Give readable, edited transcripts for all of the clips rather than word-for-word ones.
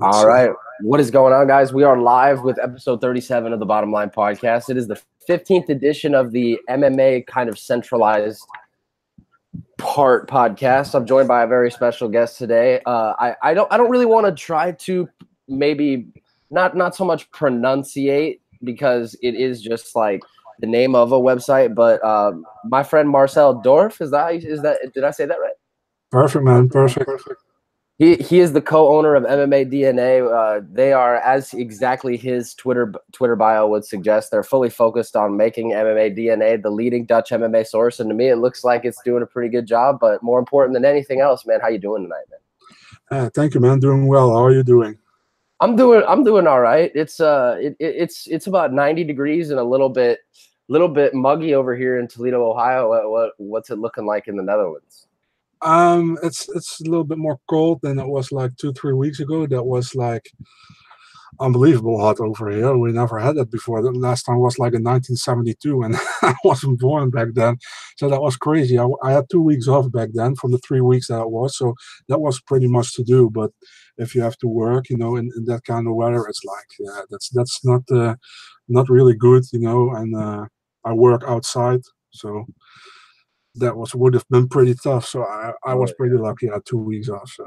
All right. What is going on, guys? We are live with episode 37 of the Bottom Line Podcast. It is the 15th edition of the MMA kind of centralized part podcast. I'm joined by a very special guest today. I don't really want to try to maybe not so much pronunciate, because it is just like the name of a website, but my friend Marcel Dorff, did I say that right? Perfect, man. Perfect. He is the co-owner of MMA DNA. They are, as exactly his Twitter bio would suggest, they're fully focused on making MMA DNA the leading Dutch MMA source. And to me, it looks like it's doing a pretty good job. But more important than anything else, man, how you doing tonight, man? Thank you, man. Doing well. How are you doing? I'm doing all right. It's about 90 degrees and a little bit muggy over here in Toledo, Ohio. What's it looking like in the Netherlands? It's a little bit more cold than it was like 2-3 weeks ago. That was like unbelievable hot over here. We never had that before. The last time was like in 1972, and I wasn't born back then, so that was crazy. I had 2 weeks off back then from the 3 weeks that it was, so that was pretty much to do. But if you have to work, in that kind of weather, it's like, yeah, that's not really good, And I work outside, so that would have been pretty tough. So I was pretty lucky. I had 2 weeks off. So.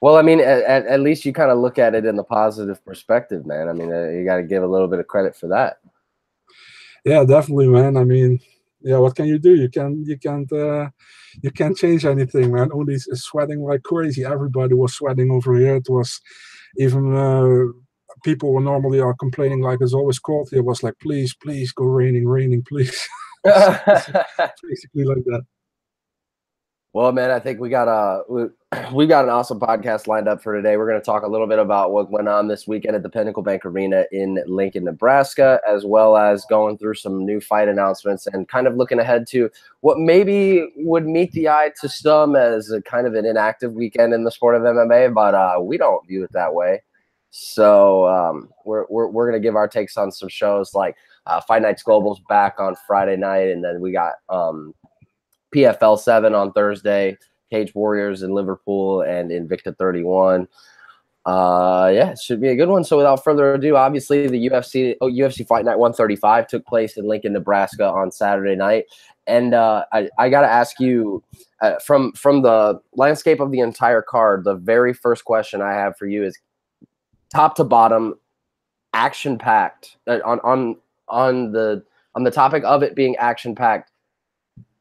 Well, I mean, at least you kind of look at it in the positive perspective, man. I mean, you got to give a little bit of credit for that. Yeah, definitely, man. I mean, yeah, what can you do? You can't change anything, man. Only sweating like crazy. Everybody was sweating over here. It was even people were normally complaining like it's always cold here. It was like, please go raining, please. Basically like that. Well, man, I think we got an awesome podcast lined up for today. We're going to talk a little bit about what went on this weekend at the Pinnacle Bank Arena in Lincoln, Nebraska, as well as going through some new fight announcements and kind of looking ahead to what maybe would meet the eye to some as a kind of an inactive weekend in the sport of MMA, but we don't view it that way. So we're going to give our takes on some shows like Fight Nights Global's back on Friday night, and then we got PFL 7 on Thursday, Cage Warriors in Liverpool and Invicta 31. Yeah, it should be a good one. So without further ado, obviously the UFC Fight Night 135 took place in Lincoln, Nebraska on Saturday night. And I got to ask you, from the landscape of the entire card, the very first question I have for you is, top to bottom, action-packed, on the topic of it being action-packed.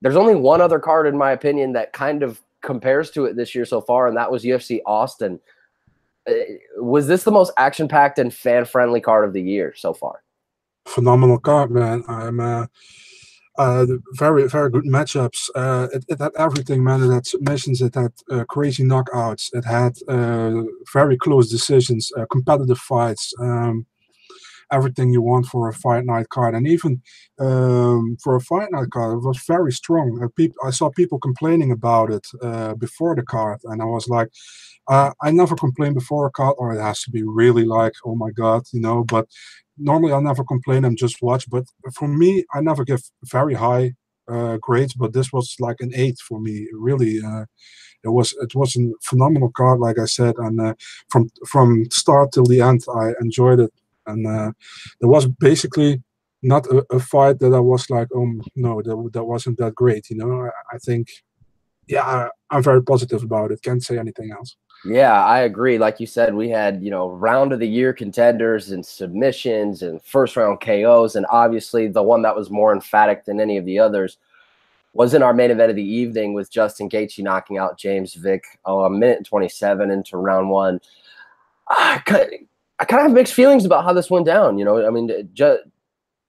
There's only one other card, in my opinion, that kind of compares to it this year so far, and that was UFC Austin. Was this the most action-packed and fan-friendly card of the year so far? Phenomenal card, man. I'm very, very good matchups. It had everything, man. It had submissions. It had crazy knockouts. It had very close decisions, competitive fights. Everything you want for a fight night card, and even for a fight night card, it was very strong. I saw people complaining about it before the card, and I was like, I never complain before a card, or it has to be really like, oh my god, But normally I never complain and just watch. But for me, I never give very high grades, but this was like an 8 for me. Really, it was a phenomenal card, like I said, and from start till the end, I enjoyed it. And there was basically not a fight that I was like, oh no, that wasn't that great. I think, yeah, I'm very positive about it. Can't say anything else. Yeah, I agree. Like you said, we had, round of the year contenders and submissions and first round KOs. And obviously the one that was more emphatic than any of the others was in our main event of the evening, with Justin Gaethje knocking out James Vick a minute and 27 into round one. I kind of have mixed feelings about how this went down. I mean,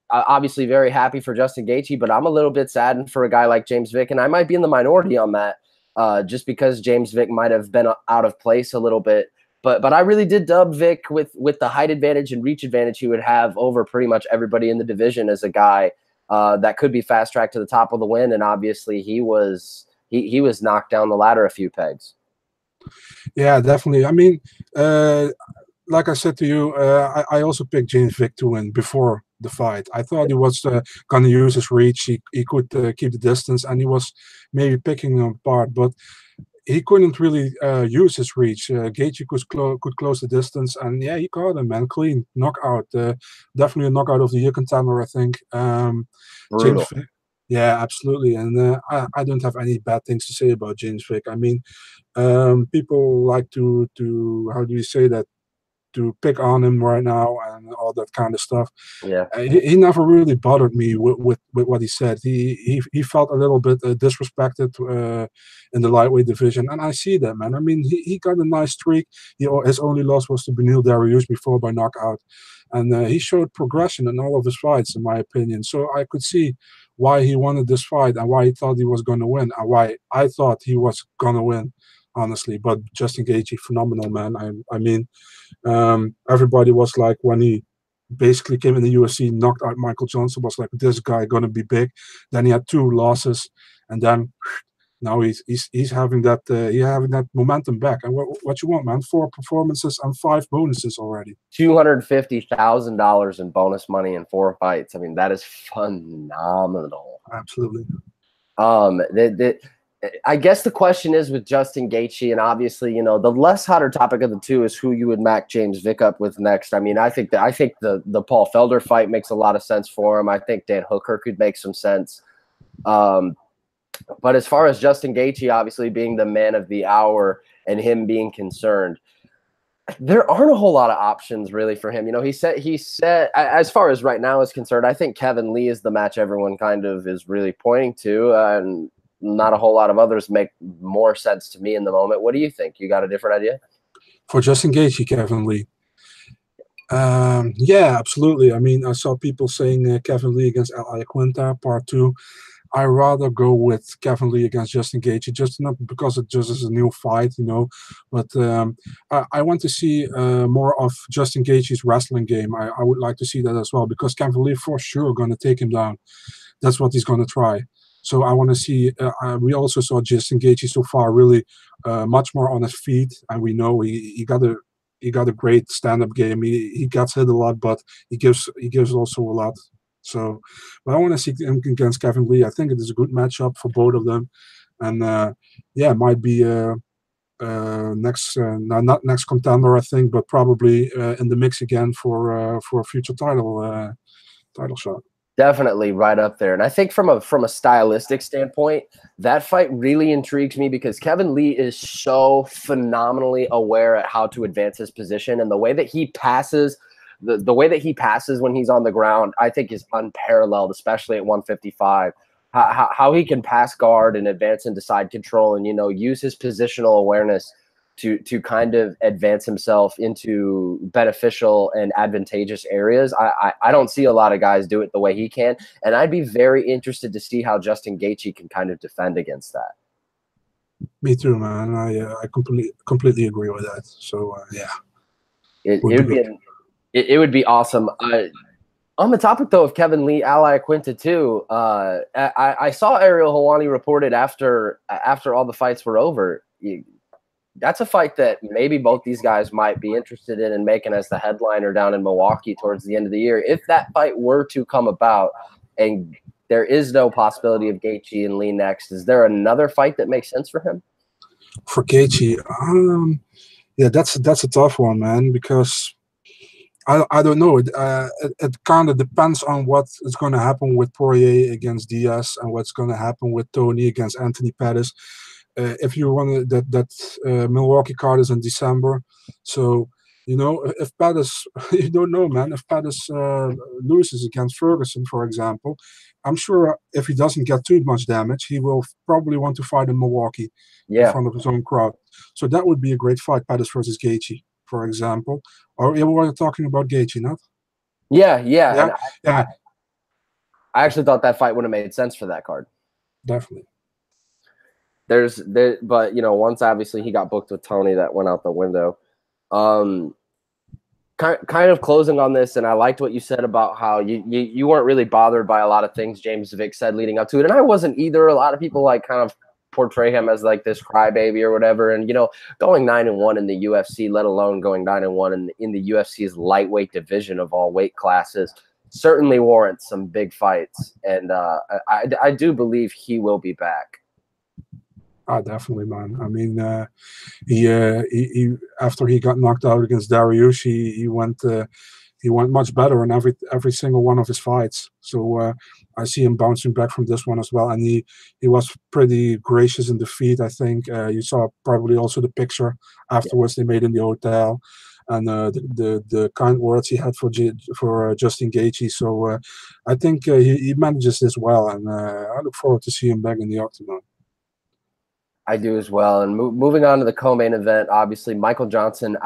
obviously very happy for Justin Gaethje, but I'm a little bit saddened for a guy like James Vick, and I might be in the minority on that, just because James Vick might have been out of place a little bit. But I really did dub Vick with the height advantage and reach advantage he would have over pretty much everybody in the division as a guy that could be fast tracked to the top of the win. And obviously he was knocked down the ladder a few pegs. Yeah, definitely. I mean, like I said to you, I also picked James Vick to win before the fight. I thought he was going to use his reach. He could keep the distance, and he was maybe picking him apart. But he couldn't really use his reach. Gaethje could close the distance, and yeah, he caught him, man, clean knockout. Definitely a knockout of the year contender, I think. Brutal. Yeah, absolutely. And I don't have any bad things to say about James Vick. I mean, people like to how do you say that? To pick on him right now and all that kind of stuff. Yeah. He never really bothered me with what he said. He felt a little bit disrespected in the lightweight division, and I see that, man. I mean, he got a nice streak. His only loss was to Beneil Dariush before by knockout, and he showed progression in all of his fights, in my opinion. So I could see why he wanted this fight and why he thought he was going to win, and why I thought he was going to win, honestly. But Justin Gaethje, phenomenal, man. I mean, everybody was like, when he basically came in the UFC, knocked out Michael Johnson, was like, this guy gonna be big. Then he had 2 losses, and then now he's having that momentum back. And what you want, man? 4 performances and 5 bonuses already. $250,000 in bonus money in 4 fights. I mean, that is phenomenal. Absolutely. I guess the question is with Justin Gaethje, and obviously, you know, the less hotter topic of the two is who you would match James Vick up with next. I mean, I think the Paul Felder fight makes a lot of sense for him. I think Dan Hooker could make some sense. But as far as Justin Gaethje, obviously being the man of the hour and him being concerned, there aren't a whole lot of options really for him. You know, he said as far as right now is concerned, I think Kevin Lee is the match everyone kind of is really pointing to, and not a whole lot of others make more sense to me in the moment. What do you think? You got a different idea? For Justin Gaethje, Kevin Lee. Yeah, absolutely. I mean, I saw people saying Kevin Lee against Al Iaquinta, part 2. I rather go with Kevin Lee against Justin Gaethje, just not because it just is a new fight, you know, but I want to see more of Justin Gaethje's wrestling game. I would like to see that as well, because Kevin Lee for sure going to take him down. That's what he's going to try. So I want to see. We also saw Justin Gaethje so far really much more on his feet, and we know he got a great stand-up game. He gets hit a lot, but he gives also a lot. So, but I want to see him against Kevin Lee. I think it is a good matchup for both of them, and yeah, it might be next not next contender, I think, but probably in the mix again for a future title shot. Definitely right up there. And I think from a stylistic standpoint, that fight really intrigues me because Kevin Lee is so phenomenally aware at how to advance his position, and the way that he passes, the way that he passes when he's on the ground, I think is unparalleled, especially at 155. How he can pass guard and advance into side control, and, you know, use his positional awareness to kind of advance himself into beneficial and advantageous areas. I don't see a lot of guys do it the way he can, and I'd be very interested to see how Justin Gaethje can kind of defend against that. Me too, man. I completely agree with that. So yeah, it would be awesome. On the topic though of Kevin Lee, Al Iaquinta too, I saw Ariel Helwani reported after all the fights were over. That's a fight that maybe both these guys might be interested in and making as the headliner down in Milwaukee towards the end of the year. If that fight were to come about and there is no possibility of Gaethje and Lee next, is there another fight that makes sense for him? For Gaethje, yeah, that's a tough one, man, because I don't know. It kind of depends on what is going to happen with Poirier against Diaz and what's going to happen with Tony against Anthony Pettis. If you want that Milwaukee card is in December, so you know, if Pettis, you don't know, man. If Pettis loses against Ferguson, for example, I'm sure if he doesn't get too much damage, he will probably want to fight in Milwaukee in front of his own crowd. So that would be a great fight, Pettis versus Gaethje, for example. Or we were talking about Gaethje, not? Yeah. I actually thought that fight would have made sense for that card. Definitely. But you know, once obviously he got booked with Tony, that went out the window. Kind of closing on this, and I liked what you said about how you weren't really bothered by a lot of things James Vick said leading up to it, and I wasn't either. A lot of people like kind of portray him as like this crybaby or whatever, and you know, going 9-1 in the UFC, let alone going 9-1 in the UFC's lightweight division of all weight classes, certainly warrants some big fights, and I do believe he will be back. Ah, definitely, man. I mean, he after he got knocked out against Dariush, he went much better in every single one of his fights. So I see him bouncing back from this one as well, and he was pretty gracious in defeat. I think you saw probably also the picture afterwards they made in the hotel, and the kind words he had for Justin Gaethje. So I think he manages this well, and I look forward to see him back in the octagon. I do as well. And moving on to the co-main event, obviously Michael Johnson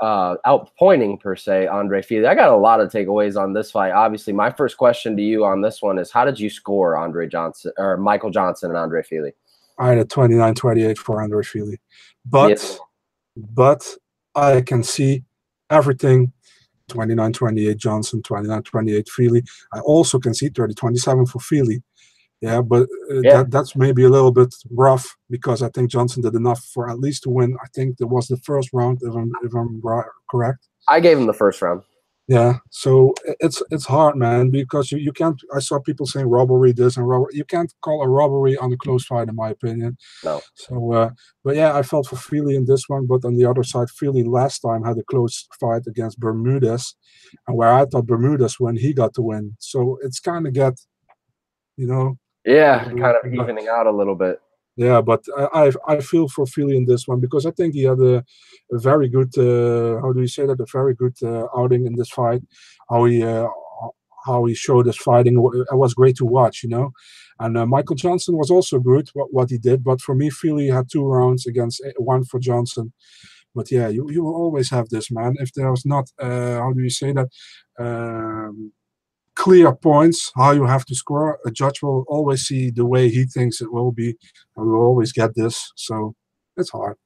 outpointing per se Andre Fili. I got a lot of takeaways on this fight. Obviously, my first question to you on this one is, how did you score Michael Johnson and Andre Fili? I had a 29-28 for Andre Fili, but I can see everything. 29-28 Johnson, 29-28 Fili. I also can see 30-27 for Fili. Yeah, but that's maybe a little bit rough because I think Johnson did enough for at least to win. I think that was the first round, if I'm correct. I gave him the first round. Yeah, so it's hard, man, because you can't. I saw people saying robbery this and robbery. You can't call a robbery on a close fight, in my opinion. No. So, but yeah, I felt for Fili in this one, but on the other side, Fili last time had a close fight against Bermudez, and where I thought Bermudez when he got to win. So it's kind of Yeah, kind of evening out a little bit. Yeah, but I feel for Fili in this one because I think he had a very good how do you say that, a very good outing in this fight. How he showed his fighting, it was great to watch, And Michael Johnson was also good what he did, but for me, Fili had 2 rounds against 1 for Johnson. But yeah, you will always have this, man. If there's not how do you say that, clear points how you have to score, a judge will always see the way he thinks it will be, and we will always get this. So it's hard.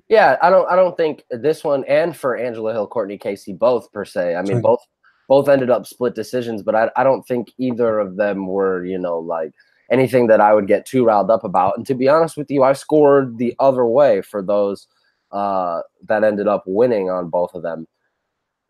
Yeah, I don't think this one, and for Angela Hill, Courtney Casey, both per se. I mean, both ended up split decisions, but I don't think either of them were, like anything that I would get too riled up about. And to be honest with you, I scored the other way for those that ended up winning on both of them.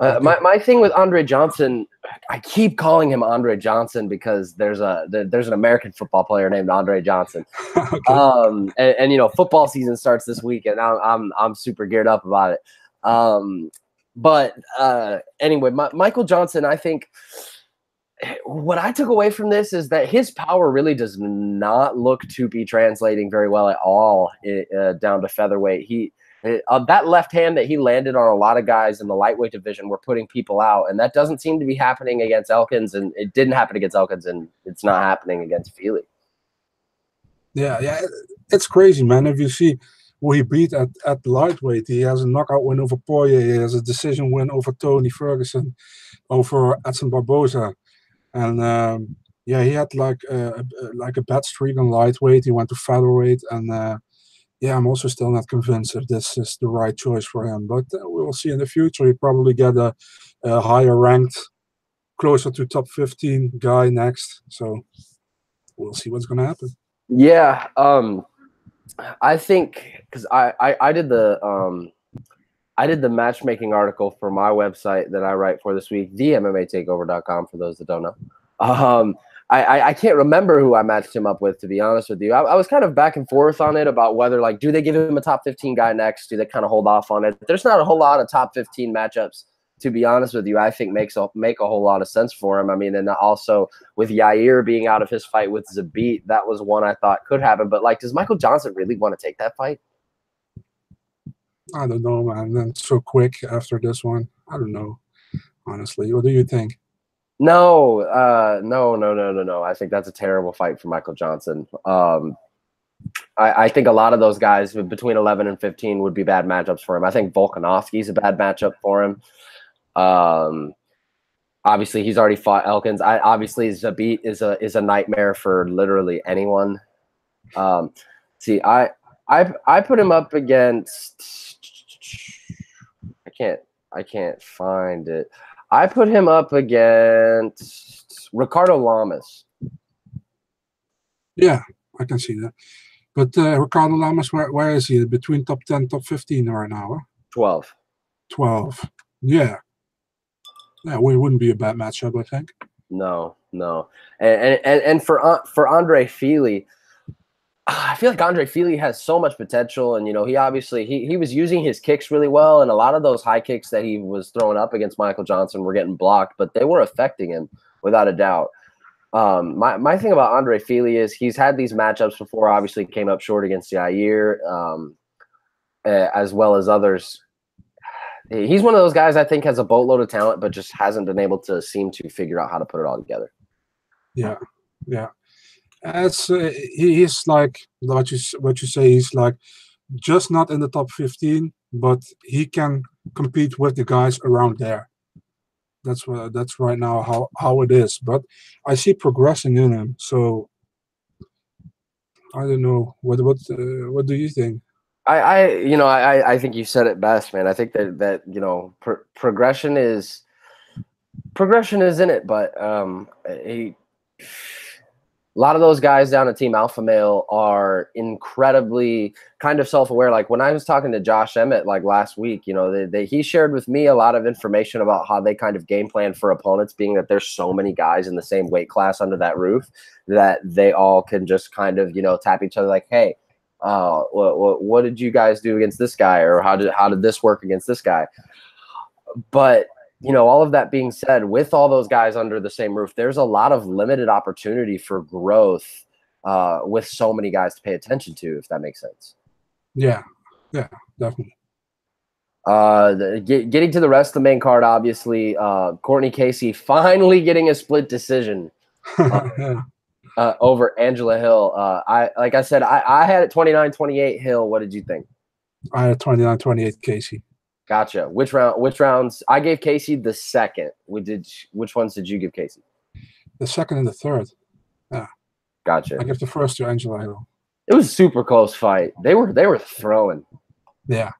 My thing with Andre Johnson, I keep calling him Andre Johnson because there's an American football player named Andre Johnson. Okay. And football season starts this week, and I'm super geared up about it. But anyway, Michael Johnson, I think what I took away from this is that his power really does not look to be translating very well at all down to featherweight. That left hand that he landed on a lot of guys in the lightweight division were putting people out, and that doesn't seem to be happening against Elkins, and it didn't happen against Elkins, and it's not happening against Fili. Yeah, it's crazy, man. If you see who he beat at the lightweight, he has a knockout win over Poirier, he has a decision win over Tony Ferguson, over Edson Barboza, and he had like a bad streak on lightweight. He went to featherweight, and yeah, I'm also still not convinced if this is the right choice for him. But we will see in the future. He'll probably get a higher ranked, closer to top 15 guy next. So we'll see what's going to happen. Yeah, I think because I did the matchmaking article for my website that I write for this week, themmatakeover.com, for those that don't know. I can't remember who I matched him up with, to be honest with you. I was kind of back and forth on it about whether, like, do they give him a top 15 guy next? Do they kind of hold off on it? There's not a whole lot of top 15 matchups, to be honest with you. I think make a whole lot of sense for him. I mean, and also with Yair being out of his fight with Zabit, that was one I thought could happen. But, like, does Michael Johnson really want to take that fight? I don't know, man. And so quick after this one. I don't know, honestly. What do you think? No. I think that's a terrible fight for Michael Johnson. I think a lot of those guys between 11 and 15 would be bad matchups for him. I think Volkanovski's a bad matchup for him. Obviously, he's already fought Elkins. Obviously, Zabit is a nightmare for literally anyone. See, I put him up against. I can't find it. I put him up against Ricardo Lamas. Yeah, I can see that. But Ricardo Lamas, where is he? Between top 10, top 15 right now? Huh? 12. 12. Yeah. Yeah, we wouldn't be a bad matchup, I think. No. And for Andre Fili, I feel like Andre Fili has so much potential, and he obviously he was using his kicks really well, and a lot of those high kicks that he was throwing up against Michael Johnson were getting blocked, but they were affecting him without a doubt. My thing about Andre Fili is he's had these matchups before. Obviously, came up short against Yair, as well as others. He's one of those guys I think has a boatload of talent, but just hasn't been able to seem to figure out how to put it all together. Yeah. It's he's like what you say. He's like just not in the top 15, but he can compete with the guys around there. That's right now how it is. But I see progressing in him. So I don't know. What do you think? I think you said it best, man. I think that progression is in it, but a lot of those guys down at Team Alpha Male are incredibly kind of self-aware. Like when I was talking to Josh Emmett like last week, he shared with me a lot of information about how they kind of game plan for opponents, being that there's so many guys in the same weight class under that roof that they all can just kind of, tap each other like, hey, what did you guys do against this guy? Or how did this work against this guy? But all of that being said, with all those guys under the same roof, there's a lot of limited opportunity for growth with so many guys to pay attention to, if that makes sense. Yeah, definitely. Getting to the rest of the main card, obviously, Courtney Casey finally getting a split decision over Angela Hill. Like I said, I had it 29-28 Hill. What did you think? I had 29-28 Casey. Gotcha. Which rounds? I gave Casey the second. Which ones did you give Casey? The second and the third. Yeah. Gotcha. I gave the first to Angela Hill. It was a super close fight. They were throwing. Yeah.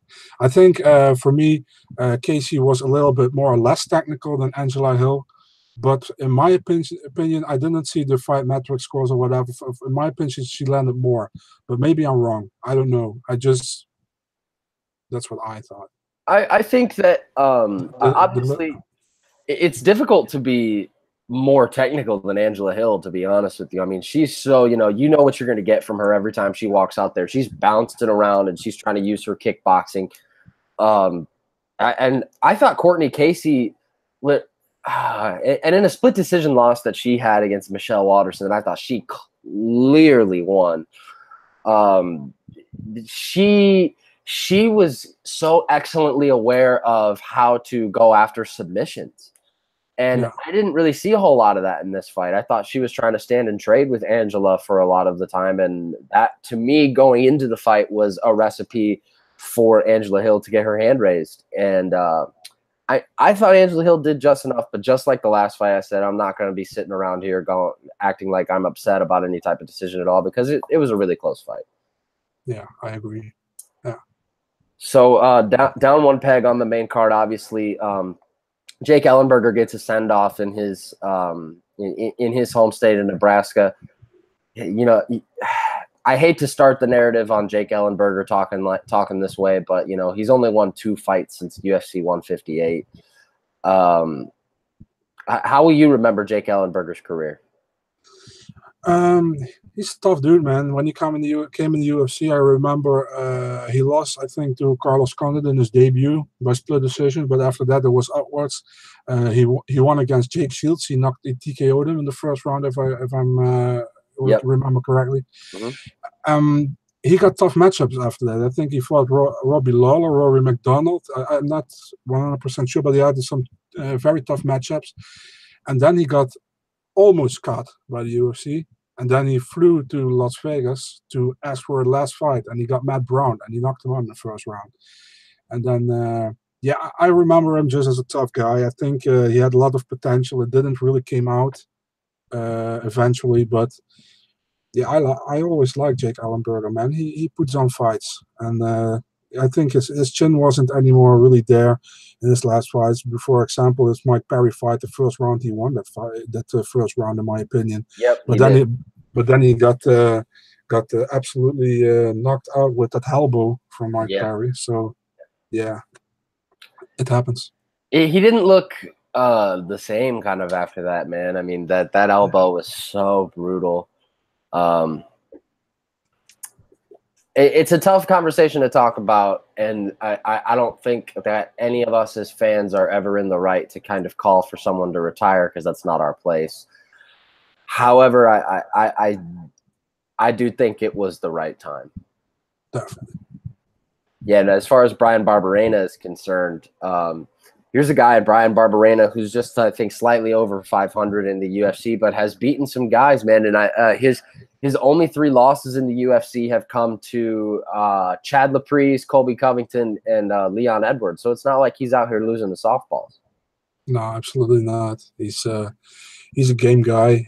I think for me, Casey was a little bit more or less technical than Angela Hill. But in my opinion, I didn't see the fight metric scores or whatever. In my opinion, she landed more. But maybe I'm wrong. I don't know. That's what I thought. I think that obviously it's difficult to be more technical than Angela Hill, to be honest with you. I mean, she's so, you know what you're going to get from her every time she walks out there. She's bouncing around and she's trying to use her kickboxing. And I thought Courtney Casey, and in a split decision loss that she had against Michelle Waterson, I thought she clearly won. She was so excellently aware of how to go after submissions. And yeah. I didn't really see a whole lot of that in this fight. I thought she was trying to stand and trade with Angela for a lot of the time. And that, to me, going into the fight was a recipe for Angela Hill to get her hand raised. And I thought Angela Hill did just enough. But just like the last fight, I said, I'm not going to be sitting around here acting like I'm upset about any type of decision at all, because it was a really close fight. Yeah, I agree. Yeah. So down one peg on the main card, obviously, Jake Ellenberger gets a send off in his in his home state of Nebraska. You know, I hate to start the narrative on Jake Ellenberger talking this way, but he's only won 2 fights since UFC 158. How will you remember Jake Ellenberger's career? He's a tough dude, man. When he came in the UFC, I remember he lost, I think, to Carlos Condit in his debut by split decision. But after that, it was upwards. He won against Jake Shields. He TKO'd him in the first round, if I'm remember correctly. Mm-hmm. He got tough matchups after that. I think he fought Robbie Lawler, Rory McDonald. I'm not 100% sure, but he had some very tough matchups. And then he got almost caught by the UFC. And then he flew to Las Vegas to ask for a last fight, and he got Matt Brown, and he knocked him out in the first round. And then, I remember him just as a tough guy. I think he had a lot of potential. It didn't really came out eventually, but yeah, I always liked Jake Ellenberger, man. He puts on fights, and I think his chin wasn't anymore really there in his last fights. For example, his Mike Perry fight, the first round he won that first round, in my opinion. Yep. But then he got absolutely knocked out with that elbow from Mike Perry. So yeah, it happens. He didn't look the same kind of after that, man. I mean, that elbow was so brutal. it's a tough conversation to talk about, and I don't think that any of us as fans are ever in the right to kind of call for someone to retire, because that's not our place. However, I do think it was the right time. Definitely. Yeah, and as far as Brian Barberena is concerned, here's a guy, Brian Barberena, who's just, I think, slightly over 500 in the UFC, but has beaten some guys, man. And his only 3 losses in the UFC have come to Chad Laprise, Colby Covington, and Leon Edwards. So it's not like he's out here losing the softballs. No, absolutely not. He's a game guy.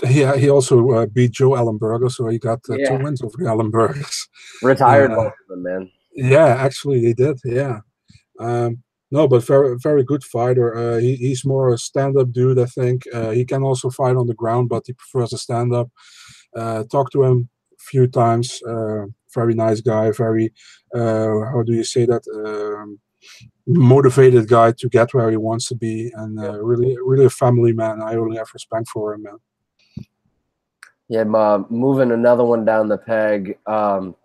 He also beat Joe Ellenberger, so he got 2 wins over the Ellenbergers. Retired both of them, man. Yeah, actually they did. Yeah. No, but very, very good fighter. He's more a stand-up dude, I think. He can also fight on the ground, but he prefers a stand-up. Talked to him a few times. Very nice guy. Very, how do you say that? Motivated guy to get where he wants to be, and really, really a family man. I only have respect for him, man. Yeah, moving another one down the peg. Oh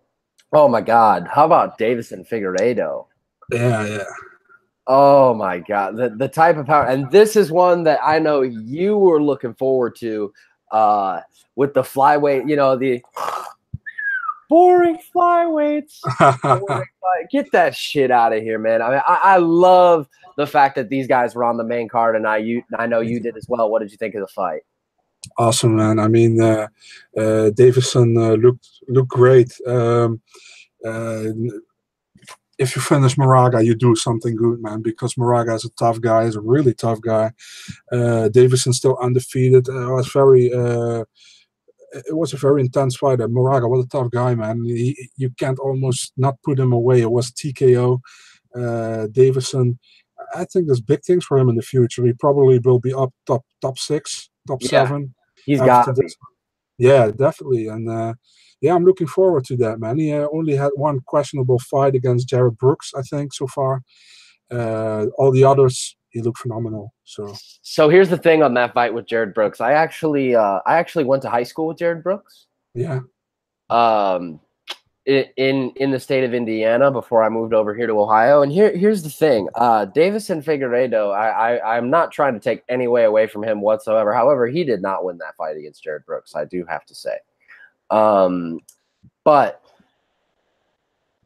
my God, how about Davidson Figueiredo? Yeah. Oh my God, the type of power, and this is one that I know you were looking forward to, with the flyweight. You know, the boring flyweights. Get that shit out of here, man. I mean, I love the fact that these guys were on the main card, and I know you did as well. What did you think of the fight? Awesome, man. I mean, Davidson looked great. If you finish Moraga, you do something good, man, because Moraga is a tough guy. He's a really tough guy. Davidson still undefeated. It was a very intense fight. Moraga, what a tough guy, man. You can't almost not put him away. It was TKO. Davison, I think there's big things for him in the future. He probably will be up top 6, top 7. He's got to be. Yeah, definitely. And yeah, I'm looking forward to that, man. He only had one questionable fight against Jared Brooks, I think, so far. All the others, he looked phenomenal. So here's the thing on that fight with Jared Brooks. I actually went to high school with Jared Brooks. Yeah. In the state of Indiana before I moved over here to Ohio. And here's the thing. Davison Figueiredo, I'm not trying to take any way away from him whatsoever. However, he did not win that fight against Jared Brooks, I do have to say. But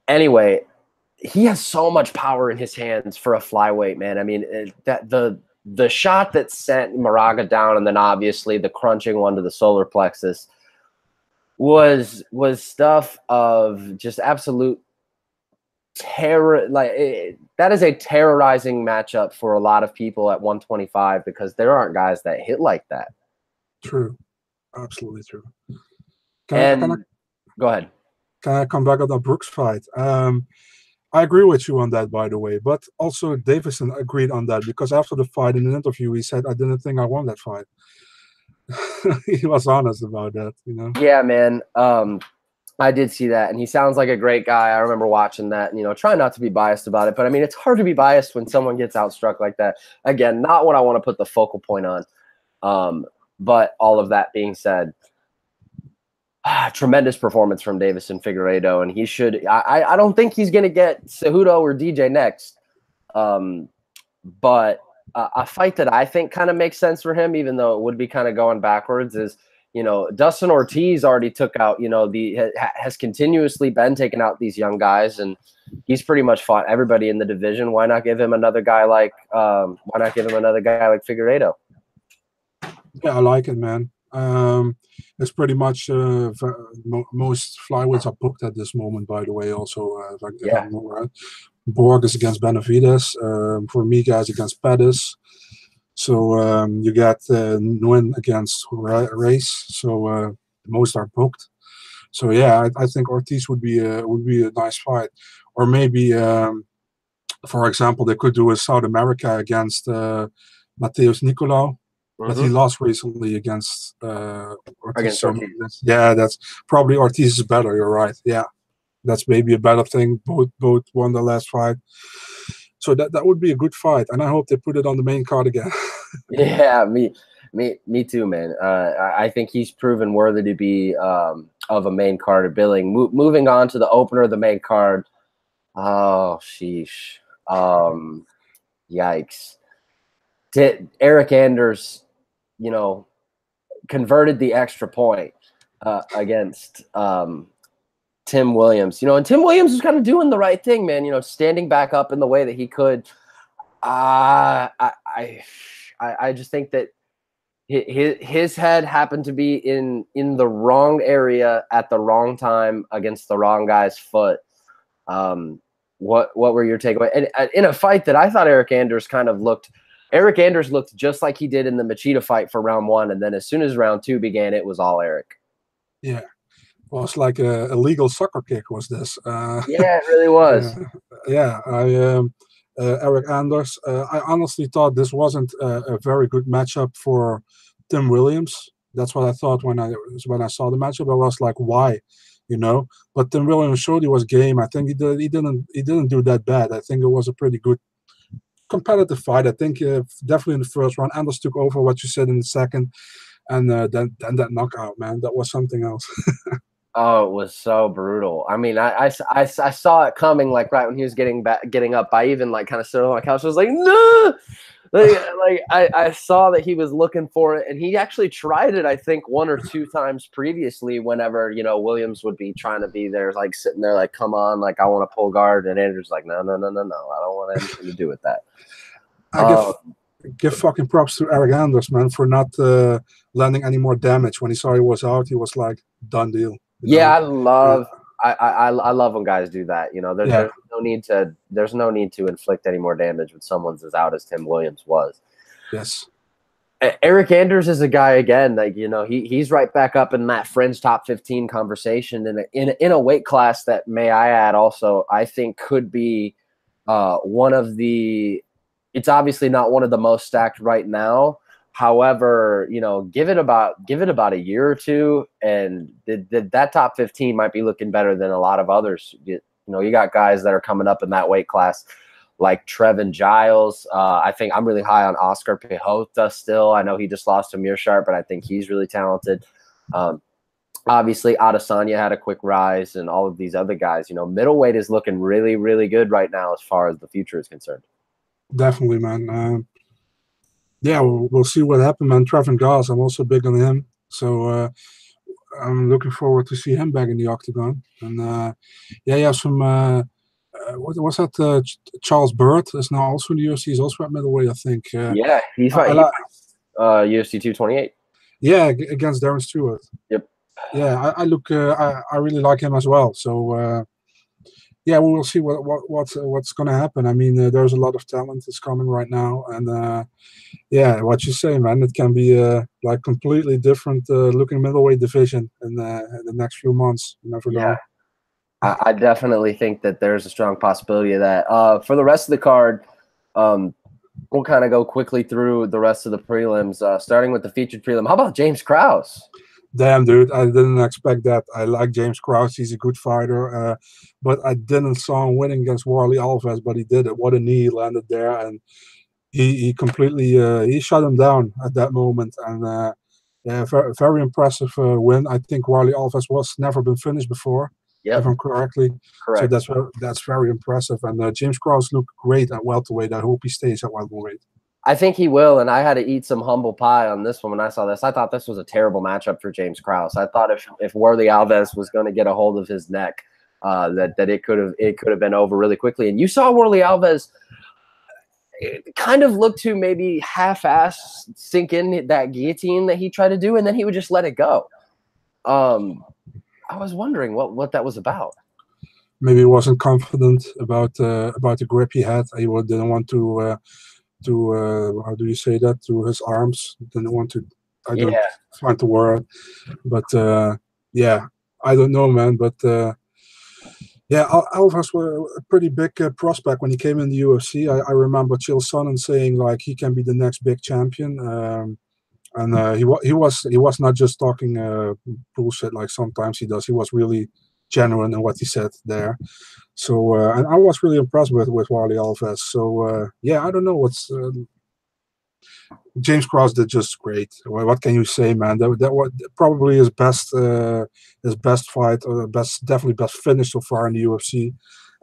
anyway, he has so much power in his hands for a flyweight, man. I mean, the shot that sent Moraga down, and then obviously the crunching one to the solar plexus, was stuff of just absolute terror. That is a terrorizing matchup for a lot of people at 125, because there aren't guys that hit like that. True. Absolutely true. Go ahead. Can I come back on that Brooks fight? I agree with you on that, by the way. But also Davison agreed on that, because after the fight in an interview, he said, "I didn't think I won that fight." He was honest about that, you know. Yeah, man. I did see that, and he sounds like a great guy. I remember watching that, and try not to be biased about it. But I mean, it's hard to be biased when someone gets outstruck like that. Again, not what I want to put the focal point on. But all of that being said, tremendous performance from Davison Figueiredo, and he should. I don't think he's going to get Cejudo or DJ next, but a fight that I think kind of makes sense for him, even though it would be kind of going backwards, is Dustin Ortiz already took out. Has continuously been taking out these young guys, and he's pretty much fought everybody in the division. Why not give him another guy like Figueiredo? Yeah, I like it, man. It's pretty much most flyweights are booked at this moment, by the way. Also, Borg is against Benavides. Formiga is against Pettis. So you got Nguyen against Race. So most are booked. So yeah, I think Ortiz would be a nice fight. Or maybe, for example, they could do a South America against Mateus Nicolau. But he lost recently against Ortiz. Yeah, that's probably Ortiz is better. You're right. Yeah, that's maybe a better thing. Both won the last fight, so that would be a good fight. And I hope they put it on the main card again. Yeah, me too, man. I think he's proven worthy to be a of a main card billing. Moving on to the opener of the main card. Oh, sheesh. Yikes. Eric Anders, converted the extra point against Tim Williams. And Tim Williams was kind of doing the right thing, man, standing back up in the way that he could. I just think that his head happened to be in the wrong area at the wrong time against the wrong guy's foot. What were your takeaway? And in a fight that I thought Eric Anders looked just like he did in the Machida fight for round 1, and then as soon as round 2 began, it was all Eric. Yeah, it was like a legal soccer kick. Was this? Yeah, it really was. Eric Anders. I honestly thought this wasn't a very good matchup for Tim Williams. That's what I thought when I saw the matchup. I was like, why? But Tim Williams showed he was game. I think he didn't do that bad. I think it was a pretty good competitive fight. I think definitely in the first round, Anders took over what you said in the second, and then that knockout, man, that was something else. Oh, it was so brutal. I mean, I saw it coming, like right when he was getting up. I even like kind of stood on my couch. I was like, no. I saw that he was looking for it, and he actually tried it, I think, 1 or 2 times previously whenever, Williams would be trying to be there, like sitting there like, come on, like I want to pull guard, and Andrew's like, no, I don't want anything to do with that. I give fucking props to Eric Anders, man, for not landing any more damage. When he saw he was out, he was like, done deal. Yeah, I love when guys do that. There's no need to inflict any more damage when someone's as out as Tim Williams was. Yes. Eric Anders is a guy, again, like, he's right back up in that fringe top 15 conversation in a weight class that, may I add, also I think could be one of the. It's obviously not one of the most stacked right now. However, give it about a year or two, and that top 15 might be looking better than a lot of others. You got guys that are coming up in that weight class, like Trevin Giles. I think I'm really high on Oscar Pejota still. I know he just lost to Meerschaert, but I think he's really talented. Obviously, Adesanya had a quick rise, and all of these other guys. Middleweight is looking really, really good right now as far as the future is concerned. Definitely, man. Yeah, we'll see what happens, man. Trevin Giles, I'm also big on him. So I'm looking forward to see him back in the octagon. And you have some, what was that? Charles Byrd is now also in the UFC. He's also at middleweight, I think. Yeah, he's UFC 228. Yeah, against Darren Stewart. Yep. Yeah, I really like him as well. So yeah, we will see what's going to happen. I mean, there's a lot of talent that's coming right now, and yeah, what you say, man, it can be like completely different looking middleweight division in the next few months. You never know. I definitely think that there's a strong possibility of that. For the rest of the card, we'll kind of go quickly through the rest of the prelims, starting with the featured prelim. How about James Krause? Damn, dude, I didn't expect that. I like James Krause. He's a good fighter, but I didn't saw him winning against Warley Alves, but he did it. What a knee he landed there, and he completely he shut him down at that moment. And yeah, very, very impressive win. I think Warley Alves was never been finished before, if I'm correctly. Correct. So that's very impressive. And James Krause looked great at welterweight. I hope he stays at welterweight. I think he will, and I had to eat some humble pie on this one when I saw this. I thought this was a terrible matchup for James Krause. I thought if Warley Alves was going to get a hold of his neck, that it could have been over really quickly. And you saw Warley Alves kind of look to maybe half-ass sink in that guillotine that he tried to do, and then he would just let it go. I was wondering what that was about. Maybe he wasn't confident about the grip he had. He didn't want to how do you say that, to his arms. Didn't want to, I don't find the word, but yeah, I don't know, man. But yeah, Alves was a pretty big prospect when he came in the UFC. I remember Chael Sonnen saying like he can be the next big champion, and he was not just talking bullshit like sometimes he does. He was really genuine in what he said there. So and I was really impressed with Warley Alves. So yeah, I don't know what's James Cross did just great. What can you say, man? That was probably his best fight, or definitely best finish so far in the UFC.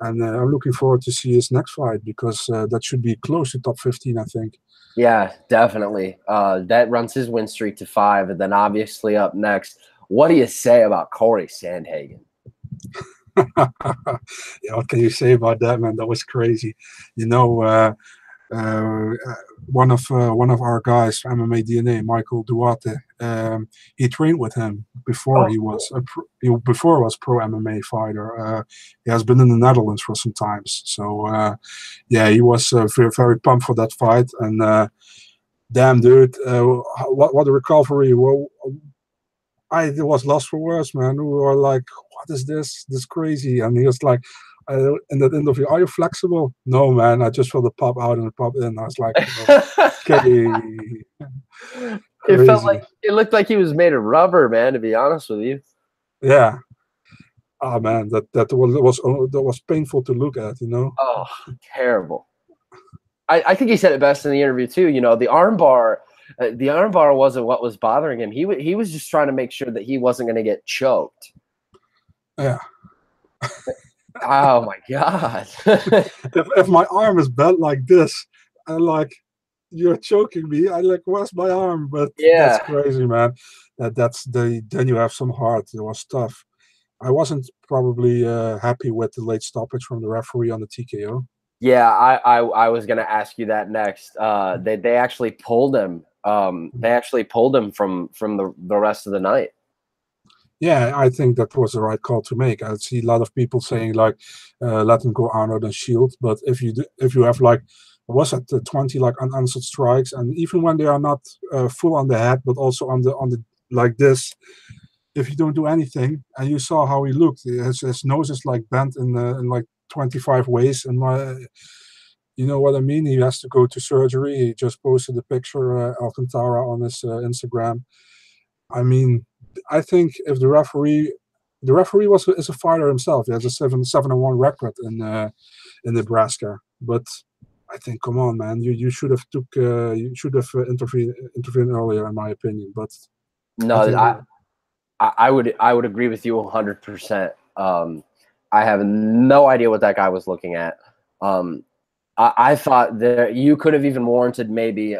And I'm looking forward to see his next fight, because that should be close to top 15, I think. Yeah, definitely. That runs his win streak to 5, and then obviously up next, what do you say about Corey Sandhagen? Yeah, what can you say about that, man? That was crazy. You know, one of our guys, MMA DNA, Michael Duarte, he trained with him before he was pro MMA fighter. He has been in the Netherlands for some times, so yeah, he was very, very pumped for that fight. And damn, dude, what a recovery! Well, I was lost for words, man. We were like, what is this? This crazy. And he was like, in that interview, are you flexible? No, man. I just felt the pop out and the pop in. I was like, okay. It felt like, it looked like he was made of rubber, man, to be honest with you. Yeah. Oh, man, that was painful to look at, you know? Oh, terrible. I think he said it best in the interview too. You know, the armbar wasn't what was bothering him. He was just trying to make sure that he wasn't going to get choked. Yeah. Oh my God. if my arm is bent like this, and like you're choking me, I like, where's my arm? But yeah, that's crazy, man. Then you have some heart. It was tough. I wasn't probably happy with the late stoppage from the referee on the TKO. Yeah, I was gonna ask you that next. They actually pulled him. They actually pulled him from the rest of the night. Yeah, I think that was the right call to make. I see a lot of people saying like, let him go Arnold and Shield. But if you have like, was it 20 like unanswered strikes, and even when they are not full on the head, but also on the like this, if you don't do anything, and you saw how he looked, his nose is like bent in like 25 ways, and you know what I mean? He has to go to surgery. He just posted a picture, Alcantara, on his Instagram. I mean, I think if the referee is a fighter himself. He has a 7-1 record in Nebraska. But I think, come on, man, you should have intervened earlier, in my opinion. But no, I would agree with you 100%. I have no idea what that guy was looking at. I thought that you could have even warranted maybe.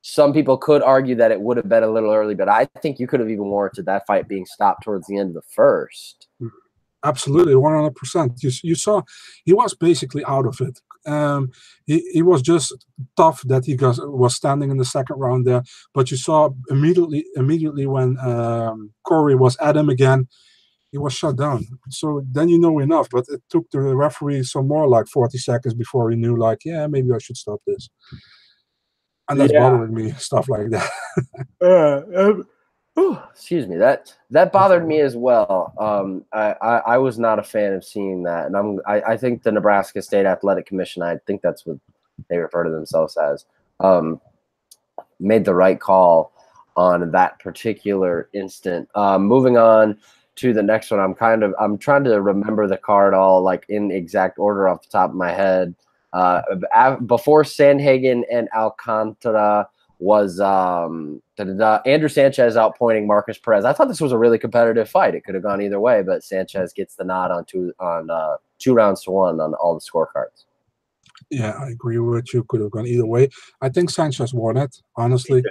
Some people could argue that it would have been a little early, but I think you could have even warranted that fight being stopped towards the end of the first. Absolutely, 100%. You saw he was basically out of it. He was just tough that he was standing in the second round there. But you saw immediately when Corey was at him again, he was shut down. So then you know enough. But it took the referee some more like 40 seconds before he knew, like, yeah, maybe I should stop this. And that's bothering me, stuff like that. Excuse me. That bothered me as well. I was not a fan of seeing that, and I think the Nebraska State Athletic Commission, I think that's what they refer to themselves as, made the right call on that particular instant. Moving on to the next one, I'm trying to remember the card all like in exact order off the top of my head. Before Sandhagen and Alcantara was Andrew Sanchez outpointing Marcus Perez. I thought this was a really competitive fight. It could have gone either way, but Sanchez gets the nod on 2 rounds to 1 on all the scorecards. Yeah, I agree with you. Could have gone either way. I think Sanchez won it, honestly.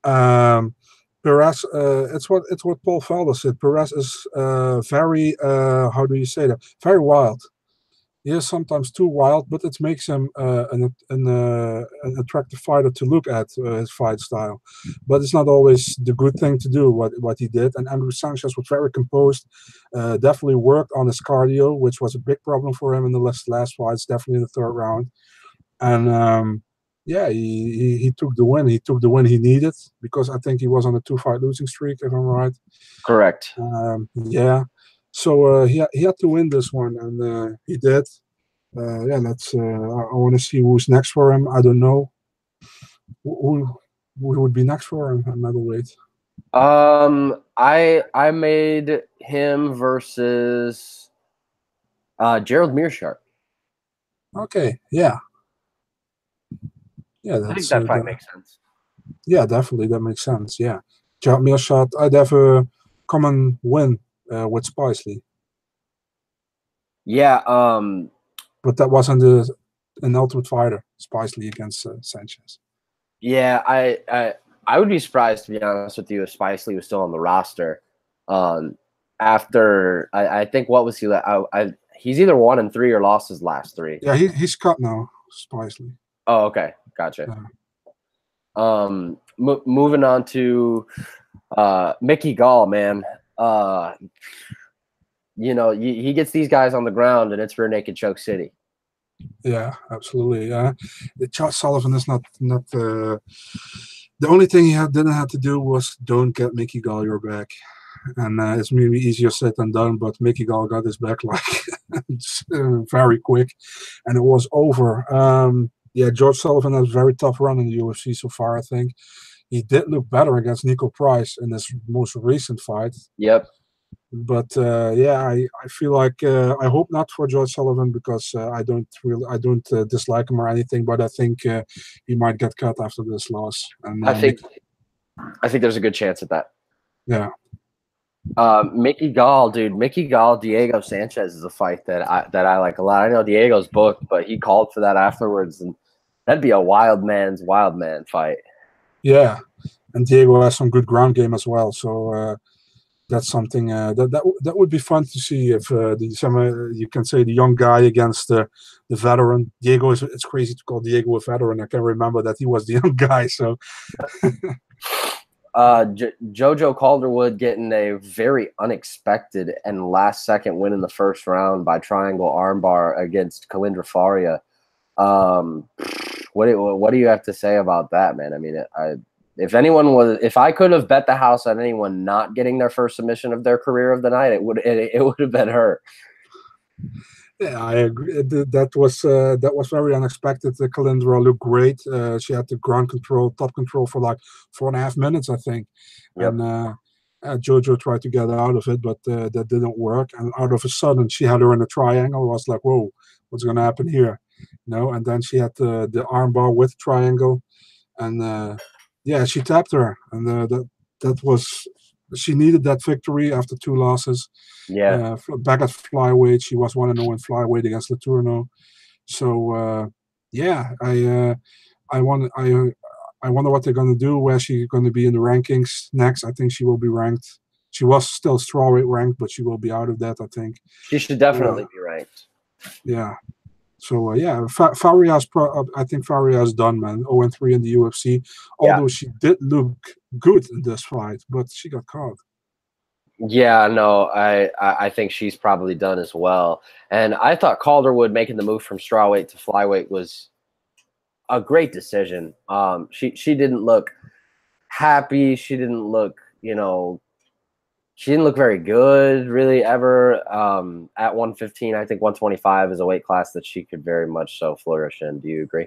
Perez, it's what Paul Felder said. Perez is very how do you say that? Very wild. He is sometimes too wild, but it makes him an attractive fighter to look at, his fight style. But it's not always the good thing to do what he did. And Andrew Sanchez was very composed, definitely worked on his cardio, which was a big problem for him in the last fights, definitely in the third round. And yeah, he took the win. He took the win he needed, because I think he was on a 2-fight losing streak, if I'm right. Correct. Yeah. So he had to win this one, and he did. Yeah, let's. I want to see who's next for him. I don't know who would be next for him at middleweight. I made him versus Gerald Meerschaert. Okay. Yeah. Yeah, I think that's that fight makes sense. yeah, definitely that makes sense. Yeah, Mearshot, I'd have a common win with Spicely, Yeah, but that wasn't an Ultimate Fighter. Spicely against Sanchez. yeah, I would be surprised, to be honest with you, if Spicely was still on the roster. After I think, what was he? He's either 1-3 or lost his last 3. Yeah, he's cut now, Spicely. Oh, okay, gotcha. Yeah. Moving on to Mickey Gall, man. You know, he gets these guys on the ground, and it's rear naked choke city. Yeah, absolutely. Josh Sullivan is not the only thing he didn't have to do was don't get Mickey Gall your back, and it's maybe easier said than done. But Mickey Gall got his back like very quick, and it was over. Yeah, George Sullivan has a very tough run in the UFC so far. I think he did look better against Nico Price in his most recent fight. Yep. But yeah, I feel like I hope not for George Sullivan, because I don't dislike him or anything, but I think he might get cut after this loss. And I think there's a good chance at that. Yeah. Mickey Gall, dude. Mickey Gall, Diego Sanchez is a fight that I like a lot. I know Diego's booked, but he called for that afterwards, and that'd be a wild man fight. Yeah, and Diego has some good ground game as well, so that's something that would be fun to see if you can say the young guy against the veteran. Diego it's crazy to call Diego a veteran. I can remember that he was the young guy. So Jojo Calderwood getting a very unexpected and last-second win in the first round by triangle armbar against Kalindra Faria. What do you have to say about that, man? I mean, if I could have bet the house on anyone not getting their first submission of their career of the night, it would have been her. Yeah, I agree. That was very unexpected. Kalindra looked great. She had the ground control, top control for like 4.5 minutes, I think. Yep. And Jojo tried to get out of it, but that didn't work. And out of a sudden, she had her in a triangle. I was like, whoa, what's going to happen here? And then she had the armbar with triangle, and yeah, she tapped her, and that was, she needed that victory after 2 losses. Yeah. Back at flyweight, she was 1-0 in flyweight against Letourneau. So yeah, I wonder what they're going to do. Where she's going to be in the rankings next? I think she will be ranked. She was still strawweight ranked, but she will be out of that, I think. She should definitely be ranked. Yeah. So yeah, I think Faria's done, man. 0-3 in the UFC. Although she did look good in this fight, but she got caught. Yeah, no, I think she's probably done as well. And I thought Calderwood making the move from strawweight to flyweight was a great decision. She didn't look happy. She didn't look, she didn't look very good, really, ever. At 115, I think 125 is a weight class that she could very much so flourish in. Do you agree?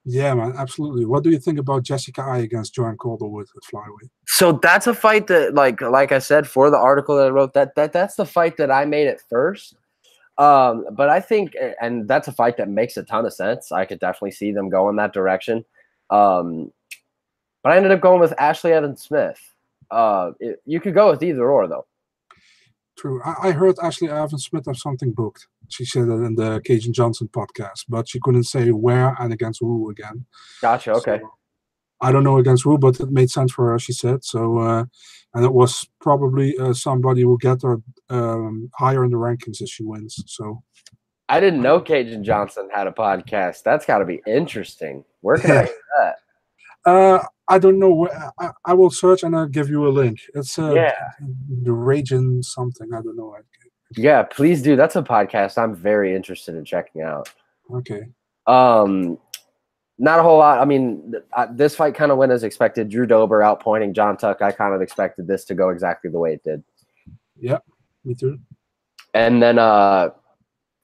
Yeah, man, absolutely. What do you think about Jessica Ai against Joanne Calderwood at flyweight? So that's a fight that, like I said, for the article that I wrote, that's the fight that I made at first. But I think, and that's a fight that makes a ton of sense. I could definitely see them going that direction. But I ended up going with Ashley Evans-Smith. You could go with either or, though. True. I heard Ashley Evans-Smith have something booked. She said it in the Cajun Johnson podcast, but she couldn't say where and against who again. Gotcha. Okay. So, I don't know against who, but it made sense for her, she said. So, and it was probably somebody who will get her higher in the rankings if she wins. So, I didn't know Cajun Johnson had a podcast. That's got to be interesting. Where can I hear that? I don't know. I will search and I'll give you a link. It's the Raging something. I don't know. Yeah, please do. That's a podcast I'm very interested in checking out. Okay. Not a whole lot. I mean, this fight kind of went as expected. Drew Dober outpointing John Tuck. I kind of expected this to go exactly the way it did. Yeah, me too. And then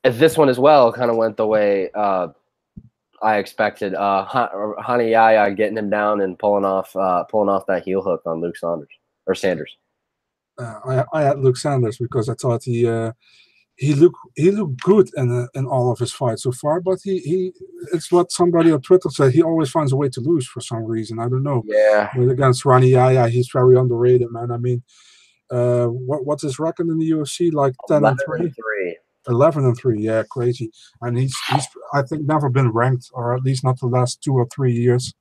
this one as well kind of went the way I expected. Hani Yaya getting him down and pulling off that heel hook on Luke Sanders. I had Luke Sanders because I thought he he looked good in all of his fights so far, but it's what somebody on Twitter said. He always finds a way to lose for some reason. I don't know. Yeah. But against Rani Yaya, he's very underrated, man. I mean, what's his record in the UFC? Like 10-3, 11-3. Yeah, crazy. And he's I think never been ranked, or at least not the last 2 or 3 years.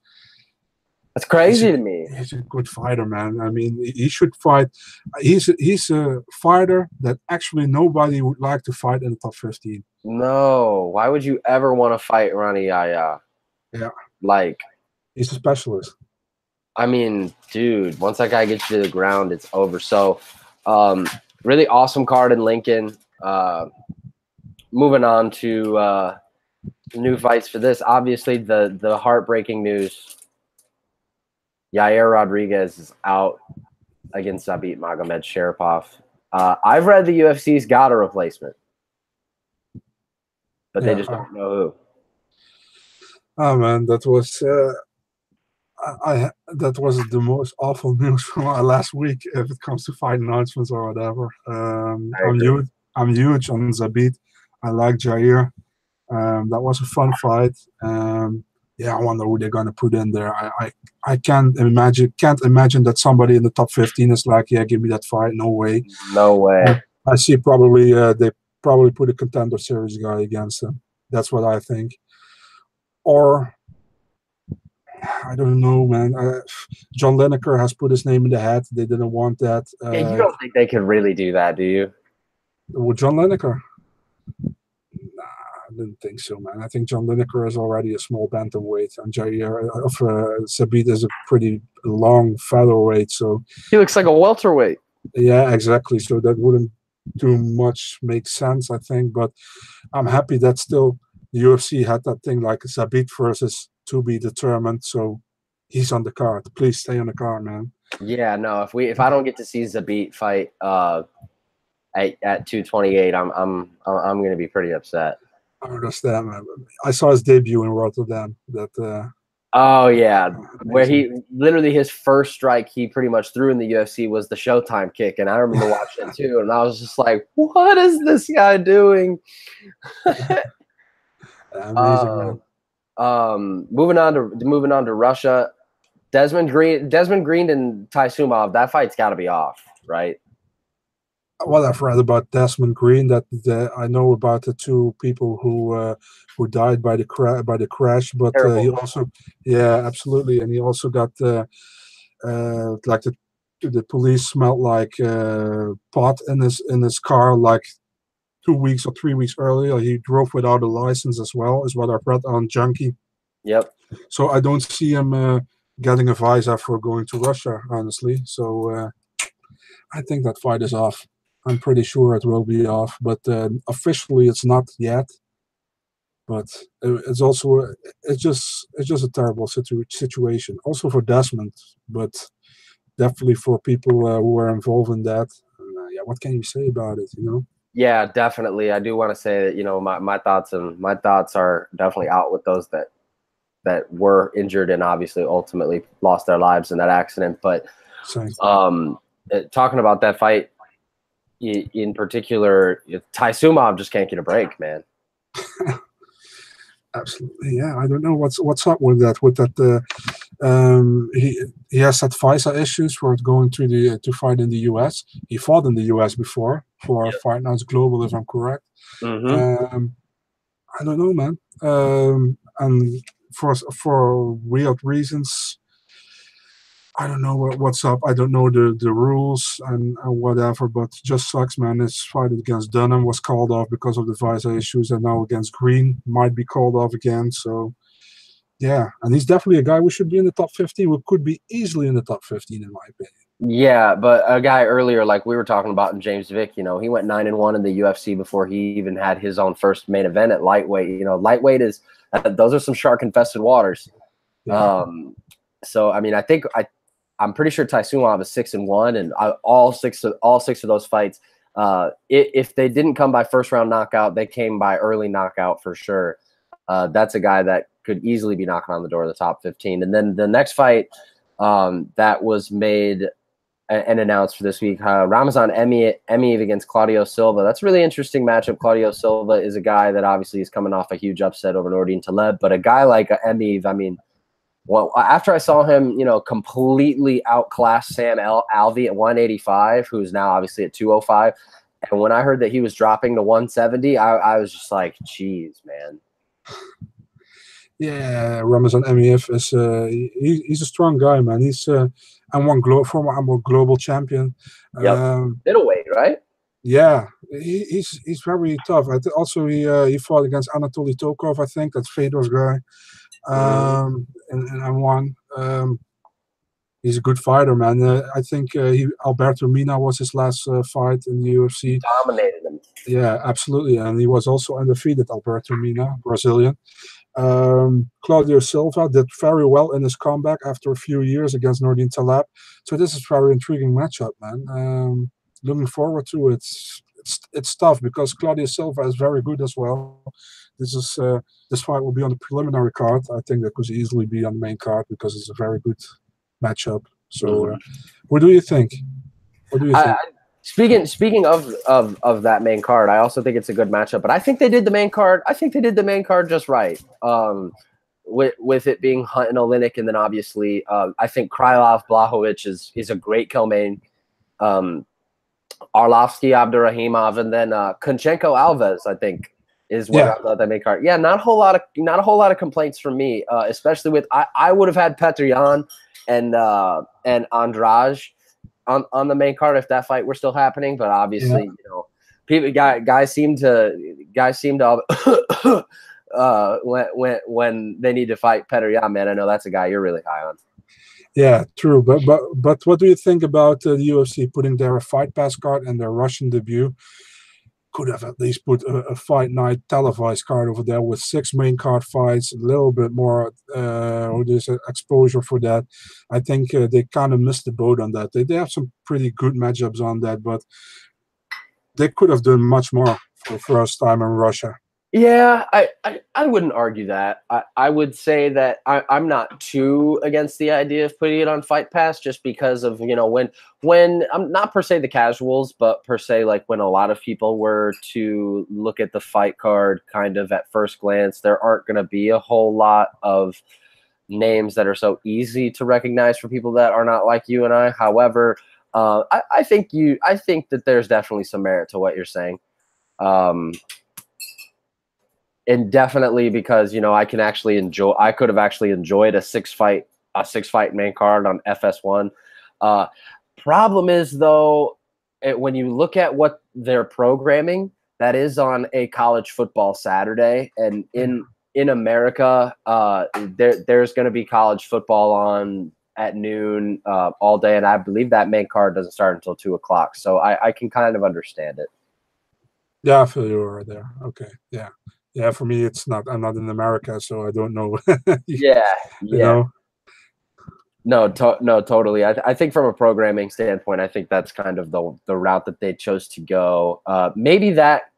That's crazy to me. He's a good fighter, man. I mean, he should fight. He's a fighter that actually nobody would like to fight in the top 15. No, why would you ever want to fight Rani Yaya? Yeah, like he's a specialist. I mean, dude, once that guy gets you to the ground, it's over. So, really awesome card in Lincoln. Moving on to new fights for this. Obviously, the heartbreaking news. Yair Rodriguez is out against Zabit Magomed Sharipov. I've read the UFC's got a replacement, but they just don't know who. Oh man, that was that was the most awful news from last week if it comes to fight announcements or whatever. I'm huge on Zabit. I like Jair. That was a fun fight. Yeah, I wonder who they're gonna put in there. I can't imagine that somebody in the top 15 is like, yeah, give me that fight. No way. No way. I see probably they probably put a Contender Series guy against him. That's what I think. Or I don't know, man. John Lineker has put his name in the hat. They didn't want that. Yeah, you don't think they could really do that, do you? With John Lineker? Nah, I didn't think so, man. I think John Lineker is already a small bantamweight, and Jair Zabit is a pretty long featherweight. So he looks like a welterweight. Yeah, exactly. So that wouldn't too much make sense, I think. But I'm happy that still the UFC had that thing like Zabit versus to be determined. So he's on the card. Please stay on the card, man. Yeah, no. If I don't get to see Zabit fight at 228, I'm gonna be pretty upset. I understand, man. I saw his debut in Rotterdam. Oh yeah, where he literally his first strike he pretty much threw in the UFC was the Showtime kick, and I remember watching it too, and I was just like, "What is this guy doing?" Amazing, man. Moving on to Russia, Desmond Green and Taisumov. That fight's got to be off, right? Well, I've read about Desmond Green. That I know about the two people who died by the crash, but he also, yeah, absolutely, and he also got like the police smelled like pot in his car like 2 weeks or 3 weeks earlier. He drove without a license as well, is what I've read on Junkie. Yep. So I don't see him getting a visa for going to Russia, honestly. So I think that fight is off. I'm pretty sure it will be off, but officially it's not yet. But it's also it's just a terrible situation. Also for Desmond, but definitely for people who are involved in that. Yeah, what can you say about it? You know? Yeah, definitely. I do want to say that my thoughts are definitely out with those that were injured and obviously ultimately lost their lives in that accident. But talking about that fight. In particular, Taisumov just can't get a break, man. Absolutely, yeah. I don't know what's up with that. He has had visa issues for going to fight in the US. He fought in the US before for Fight Nights Global, if I'm correct. Mm-hmm. I don't know, man. And for weird reasons. I don't know what's up. I don't know the rules and whatever, but just sucks, man. His fight against Dunham was called off because of the visa issues, and now against Green might be called off again. So, yeah, and he's definitely a guy who should be in the top 15. Who could be easily in the top 15, in my opinion. Yeah, but a guy earlier, like we were talking about in James Vick, he went 9-1 in the UFC before he even had his own first main event at lightweight. Lightweight is those are some shark-infested waters. Yeah. So I mean, I'm pretty sure Taisumov is 6-1, and all six of those fights, if they didn't come by first round knockout, they came by early knockout for sure. That's a guy that could easily be knocking on the door of the top 15. And then the next fight that was made and announced for this week. Ramazan Emeev against Claudio Silva. That's a really interesting matchup. Claudio Silva is a guy that obviously is coming off a huge upset over Nordine Taleb, but a guy like Emeev, I mean, well, after I saw him, completely outclass Sam Alvey at 185, who's now obviously at 205, and when I heard that he was dropping to 170, I was just like, geez, man. Yeah, Ramazan Emeev is he's a strong guy, man. He's former M1 global champion. Yep. Middleweight, right? Yeah, he's very tough. Also, he fought against Anatoly Tokov, I think. That's Fedor's guy. And M1. He's a good fighter, man. I think Alberto Mina was his last fight in the UFC. Dominated him. Yeah, absolutely. And he was also undefeated, Alberto Mina, Brazilian. Claudio Silva did very well in his comeback after a few years against Nordine Taleb. So this is a very intriguing matchup, man. Looking forward to it. It's tough because Claudio Silva is very good as well. This fight will be on the preliminary card. I think that could easily be on the main card because it's a very good matchup. So, what do you think? What do you think? Speaking of that main card, I also think it's a good matchup. But I think they did the main card. I think they did the main card just right. With it being Hunt and Oleinik, and then obviously I think Krylov Blachowicz is a great co-main. Arlovsky Abdurahimov, and then Kunchenko Alves, I think, is what the main card. Yeah, not a whole lot of complaints from me, especially with I would have had Petr Yan and Andrade on the main card if that fight were still happening, but obviously, guys seem to when they need to fight Petr Yan, man. I know that's a guy you're really high on. Yeah, true. But what do you think about the UFC putting their Fight Pass card and their Russian debut? Could have at least put a fight night televised card over there with 6 main card fights, a little bit more exposure for that. I think they kind of missed the boat on that. They have some pretty good matchups on that, but they could have done much more for the first time in Russia. Yeah, I wouldn't argue that. I would say that I'm not too against the idea of putting it on Fight Pass just because of, when I'm not per se the casuals, but per se like when a lot of people were to look at the fight card kind of at first glance, there aren't going to be a whole lot of names that are so easy to recognize for people that are not like you and I. However, I think that there's definitely some merit to what you're saying. And definitely because, I could have actually enjoyed a six fight main card on FS1. Problem is though, when you look at what they're programming, that is on a college football Saturday, and in America, there's going to be college football on at noon all day, and I believe that main card doesn't start until 2 o'clock. So I can kind of understand it. Yeah, I feel you were there. Okay, yeah. Yeah, for me, it's not. I'm not in America, so I don't know. Yeah. No, totally. I think from a programming standpoint, I think that's kind of the route that they chose to go. Maybe that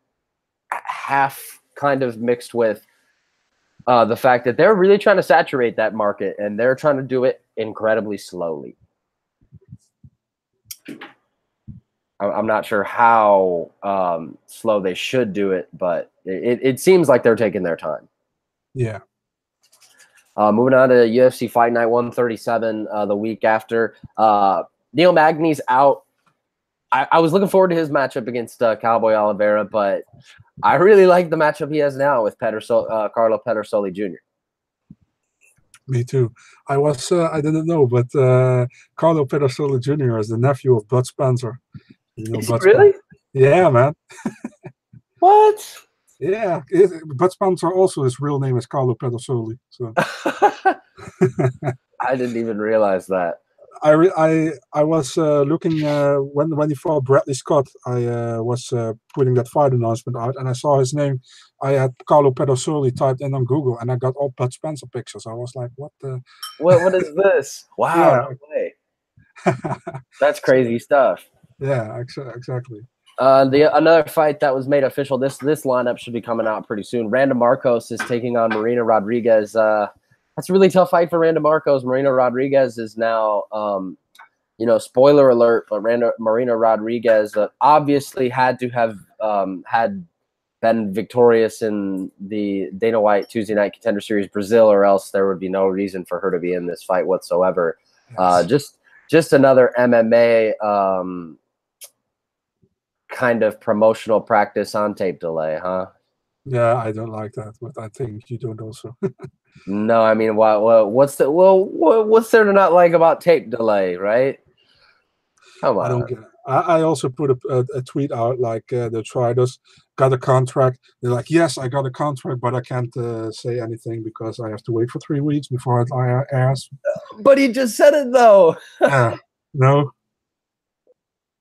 half kind of mixed with the fact that they're really trying to saturate that market, and they're trying to do it incredibly slowly. I'm not sure how slow they should do it, but it seems like they're taking their time. Yeah. Moving on to UFC Fight Night 137 the week after. Neil Magny's out. I was looking forward to his matchup against Cowboy Oliveira, but I really like the matchup he has now with Carlo Pedersoli Jr. Me too. I didn't know, but Carlo Pedersoli Jr. is the nephew of Bud Spencer. Bud really? Yeah, man. What? Yeah, Bud Spencer also, his real name is Carlo Pedersoli. So I didn't even realize that. I was looking when he fought Bradley Scott. I was putting that fight announcement out, and I saw his name. I had Carlo Pedersoli typed in on Google, and I got all Bud Spencer pictures. I was like, "What the? What is this? Wow, no way! That's crazy stuff." Yeah, exactly. Another fight that was made official. This lineup should be coming out pretty soon. Randa Marcos is taking on Marina Rodriguez. That's a really tough fight for Randa Marcos. Marina Rodriguez is now spoiler alert, but Marina Rodriguez obviously had to have had been victorious in the Dana White Tuesday Night Contender Series Brazil, or else there would be no reason for her to be in this fight whatsoever. Yes. Just another MMA kind of promotional practice on tape delay, huh? Yeah, I don't like that, but I think you don't also. No, I mean, what's there to not like about tape delay, right? Come on. I don't get it. I also put a tweet out like the Triders got a contract. They're like, yes, I got a contract, but I can't say anything because I have to wait for 3 weeks before it airs. But he just said it though. Yeah, no.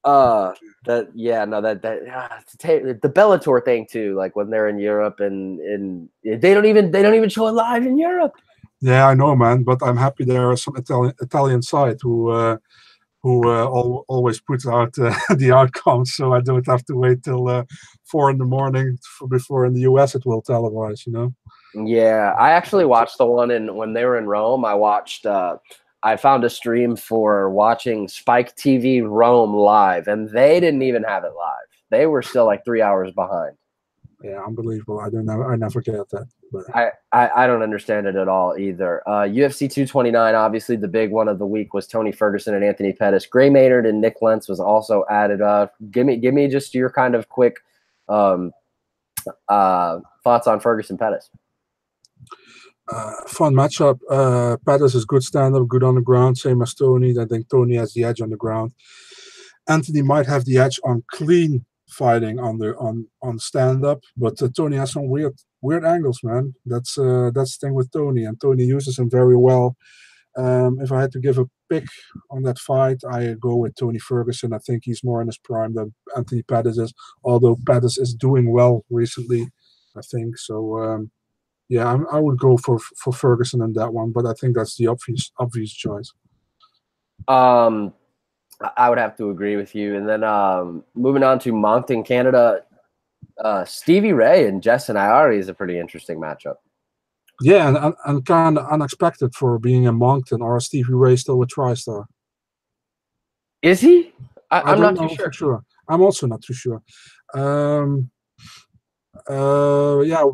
The Bellator thing too. Like when they're in Europe and they don't even show it live in Europe. Yeah, I know, man. But I'm happy there are some Italian side who always puts out the outcomes, so I don't have to wait till 4 a.m. before in the US it will televise. Yeah, I actually watched the one when they were in Rome. I found a stream for watching Spike TV Rome live, and they didn't even have it live. They were still like 3 hours behind. Yeah, unbelievable. I never get that. But I don't understand it at all either. UFC 229, obviously the big one of the week was Tony Ferguson and Anthony Pettis. Gray Maynard and Nick Lentz was also added up. Give me just your kind of quick thoughts on Ferguson Pettis. Fun matchup. Pettis is good stand-up, good on the ground, same as Tony. I think Tony has the edge on the ground. Anthony might have the edge on clean fighting on stand-up, but Tony has some weird angles, man. That's the thing with Tony, and Tony uses him very well. If I had to give a pick on that fight, I go with Tony Ferguson. I think he's more in his prime than Anthony Pettis is, although Pettis is doing well recently, I think. So yeah, I would go for Ferguson in that one, but I think that's the obvious choice. I would have to agree with you. And then moving on to Moncton, Canada, Stevie Ray and Justin Iari is a pretty interesting matchup. Yeah, and kind of unexpected for being in Moncton. Or Stevie Ray still with TriStar? Is he? I'm not too sure. For sure. I'm also not too sure. Yeah,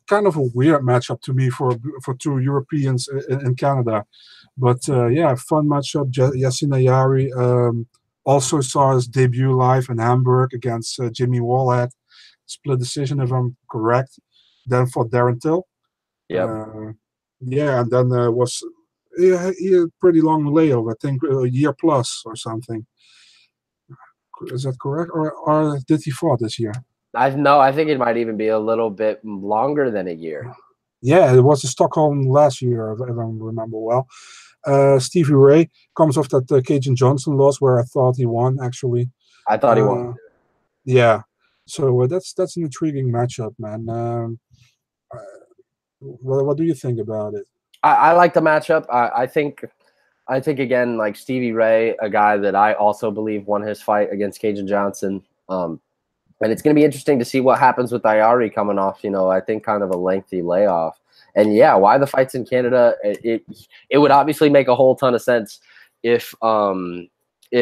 kind of a weird matchup to me for two Europeans in Canada. But yeah, fun matchup. Yasin Ayari also saw his debut live in Hamburg against Jimmy Wallhead. Split decision, if I'm correct. Then for Darren Till. Yeah. Yeah, and then was he had a pretty long layoff, I think a year plus or something. Is that correct? Or did he fight this year? I think it might even be a little bit longer than a year. Yeah, it was in Stockholm last year, if I remember well. Stevie Ray comes off that Cajun Johnson loss where I thought he won, actually. I thought he won. Yeah. So that's an intriguing matchup, man. What do you think about it? I like the matchup. I think again, like Stevie Ray, a guy that I also believe won his fight against Cajun Johnson. And it's going to be interesting to see what happens with Ayari coming off, I think kind of a lengthy layoff. And yeah, why the fight's in Canada? It would obviously make a whole ton of sense if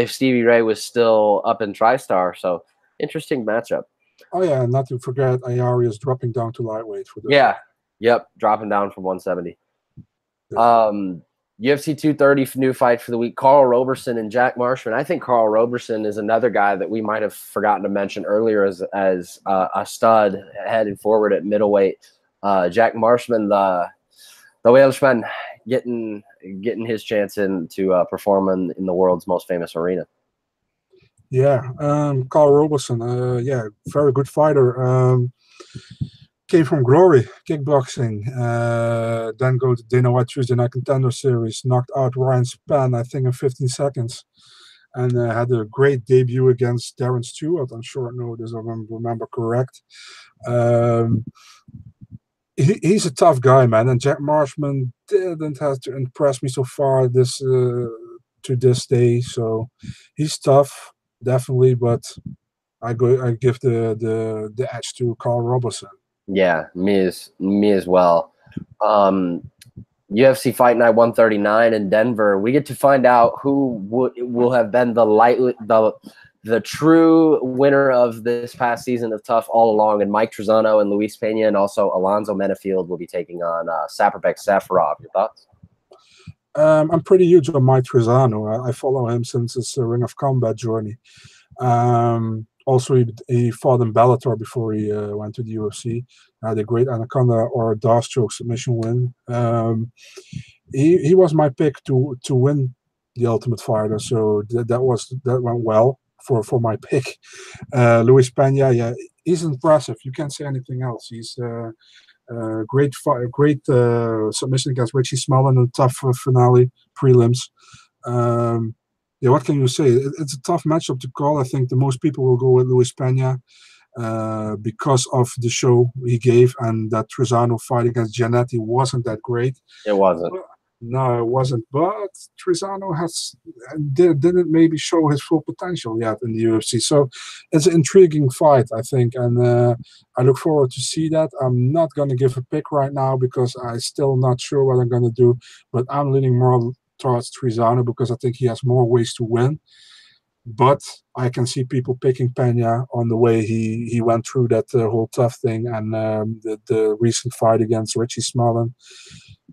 Stevie Ray was still up in TriStar. So interesting matchup. Oh yeah, and not to forget, Ayari is dropping down to lightweight for this. Yeah, yep, dropping down from 170. Yeah. UFC 230 new fight for the week, Carl Roberson and Jack Marshman. I think Carl Roberson is another guy that we might have forgotten to mention earlier as a stud headed forward at middleweight. Jack Marshman, the Welshman, getting his chance to perform in the world's most famous arena. Yeah, Carl Roberson, yeah, very good fighter. Came from Glory Kickboxing, then go to Dana White Tuesday Night Contender Series, knocked out Ryan Spann, I think, in 15 seconds, and had a great debut against Darren Stewart on short notice, if I remember correct. He's a tough guy, man, and Jack Marshman didn't have to impress me so far to this day, so he's tough, definitely, but I give the edge to Carl Roberson. Yeah, me as well. UFC Fight Night 139 in Denver. We get to find out who will have been the true winner of this past season of Tough all along, and Mike Trizano and Luis Pena, and also Alonzo Menafield will be taking on Saparbek Safarov. Your thoughts? I'm pretty huge on Mike Trizano. I follow him since his Ring of Combat journey. Also, he fought in Bellator before he went to the UFC. Had a great Anaconda or Darce choke submission win. He was my pick to win the Ultimate Fighter, so that went well for my pick. Luis Pena, yeah, he's impressive. You can't say anything else. He's great submission against Richie Smullen in a tough finale prelims. Yeah, what can you say? It's a tough matchup to call. I think the most people will go with Luis Pena because of the show he gave, and that Trizano fight against Giannetti wasn't that great. It wasn't. No, it wasn't. But Trizano didn't maybe show his full potential yet in the UFC. So it's an intriguing fight, I think, and I look forward to see that. I'm not going to give a pick right now because I'm still not sure what I'm going to do, but I'm leaning more towards Trizano because I think he has more ways to win. But I can see people picking Pena on the way he went through that whole tough thing and the recent fight against Richie Smullen.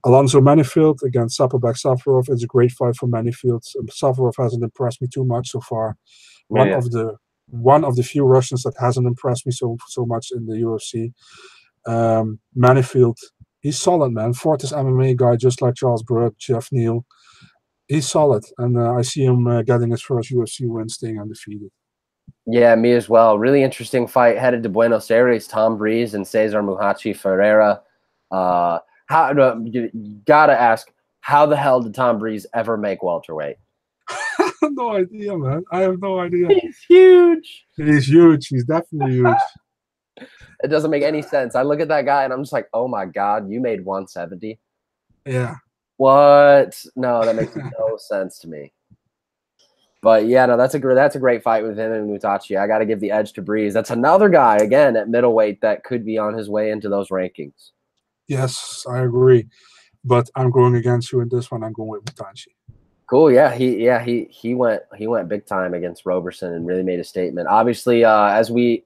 Alonzo Menafield against Saparbek Safarov is a great fight for Menafield. Safarov hasn't impressed me too much so far. One of the few Russians that hasn't impressed me so much in the UFC. Menafield, he's solid, man. Fortis MMA guy, just like Charles Burke, Jeff Neal. He's solid, and I see him getting his first UFC win, staying undefeated. Yeah, me as well. Really interesting fight headed to Buenos Aires. Tom Breeze and Cesar Muhachi Ferreira. You gotta ask, how the hell did Tom Breeze ever make welterweight? I have no idea, man. I have no idea. He's huge. He's huge. He's definitely huge. It doesn't make any sense. I look at that guy and I'm just like, oh my God, you made 170? Yeah. What? No, that makes no sense to me. But yeah, no, that's a great fight with him and Mutachi. I got to give the edge to Breeze. That's another guy again at middleweight that could be on his way into those rankings. Yes, I agree. But I'm going against you in this one. I'm going with Mutachi. Cool. Yeah, he went big time against Roberson and really made a statement. Obviously, as we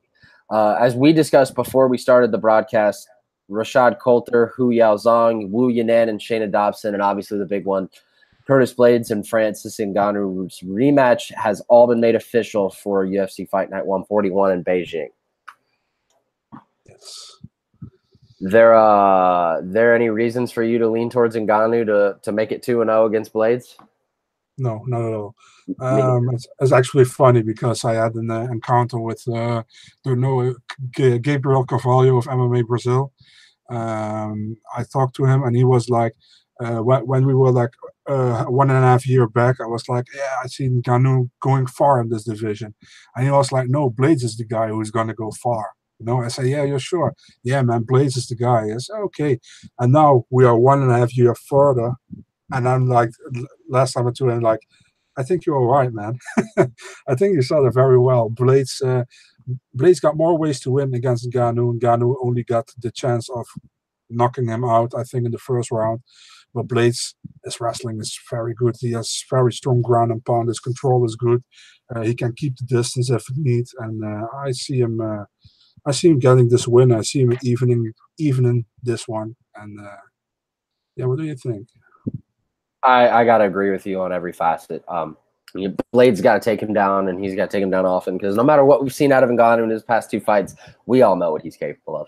discussed before we started the broadcast, Rashad Coulter, Hu Yao Zhang, Wu Yanan, and Shayna Dobson, and obviously the big one, Curtis Blades and Francis Ngannou's rematch has all been made official for UFC Fight Night 141 in Beijing. Yes. There any reasons for you to lean towards Ngannou to make it 2-0 against Blades? No, not at all. It's actually funny because I had an encounter with Gabriel Carvalho of MMA Brazil. I talked to him and he was like, when we were like 1.5 years back, I was like, yeah, I see Ngannou going far in this division. And he was like, no, Blades is the guy who's going to go far. You know, I say, yeah, you're sure. Yeah, man, Blades is the guy. I said, okay. And now we are 1.5 years further. And I'm like, last time I told him, like, I think you're all right, man. I think you saw that very well. Blades got more ways to win against Ngannou. Ngannou only got the chance of knocking him out, I think, in the first round. But Blades, his wrestling is very good. He has very strong ground and pound. His control is good. He can keep the distance if needs. And I see him getting this win. I see him evening this one. And yeah, what do you think? I gotta agree with you on every facet. Blades got to take him down, and he's got to take him down often because no matter what we've seen out of Ngannou in his past 2 fights, we all know what he's capable of.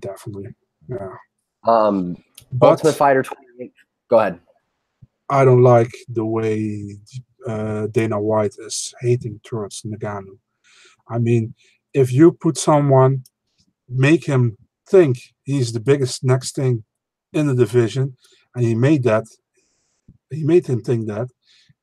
Definitely, yeah. Ultimate Fighter 28. Go ahead. I don't like the way Dana White is hating towards Ngannou. I mean, if you put someone, make him think he's the biggest next thing in the division, and he made him think that.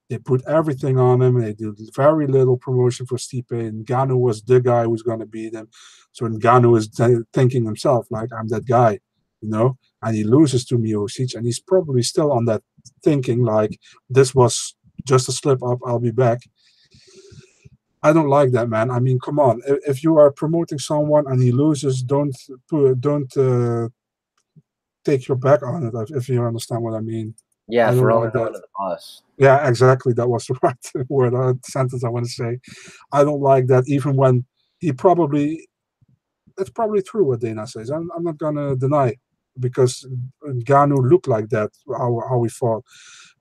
They put everything on him. They did very little promotion for Stipe. Ngannou was the guy who's going to beat him. So Ngannou is thinking himself, like, I'm that guy, you know? And he loses to Miocic, and he's probably still on that thinking, like, this was just a slip-up, I'll be back. I don't like that, man. I mean, come on. If you are promoting someone and he loses, don't take your back on it, if you understand what I mean. Yeah, I don't throwing like it under that. the bus. Yeah, exactly. That was the right word, sentence I want to say. I don't like that, even when he probably, it's probably true what Dana says. I'm not gonna deny, because Ganu looked like that, how he fought.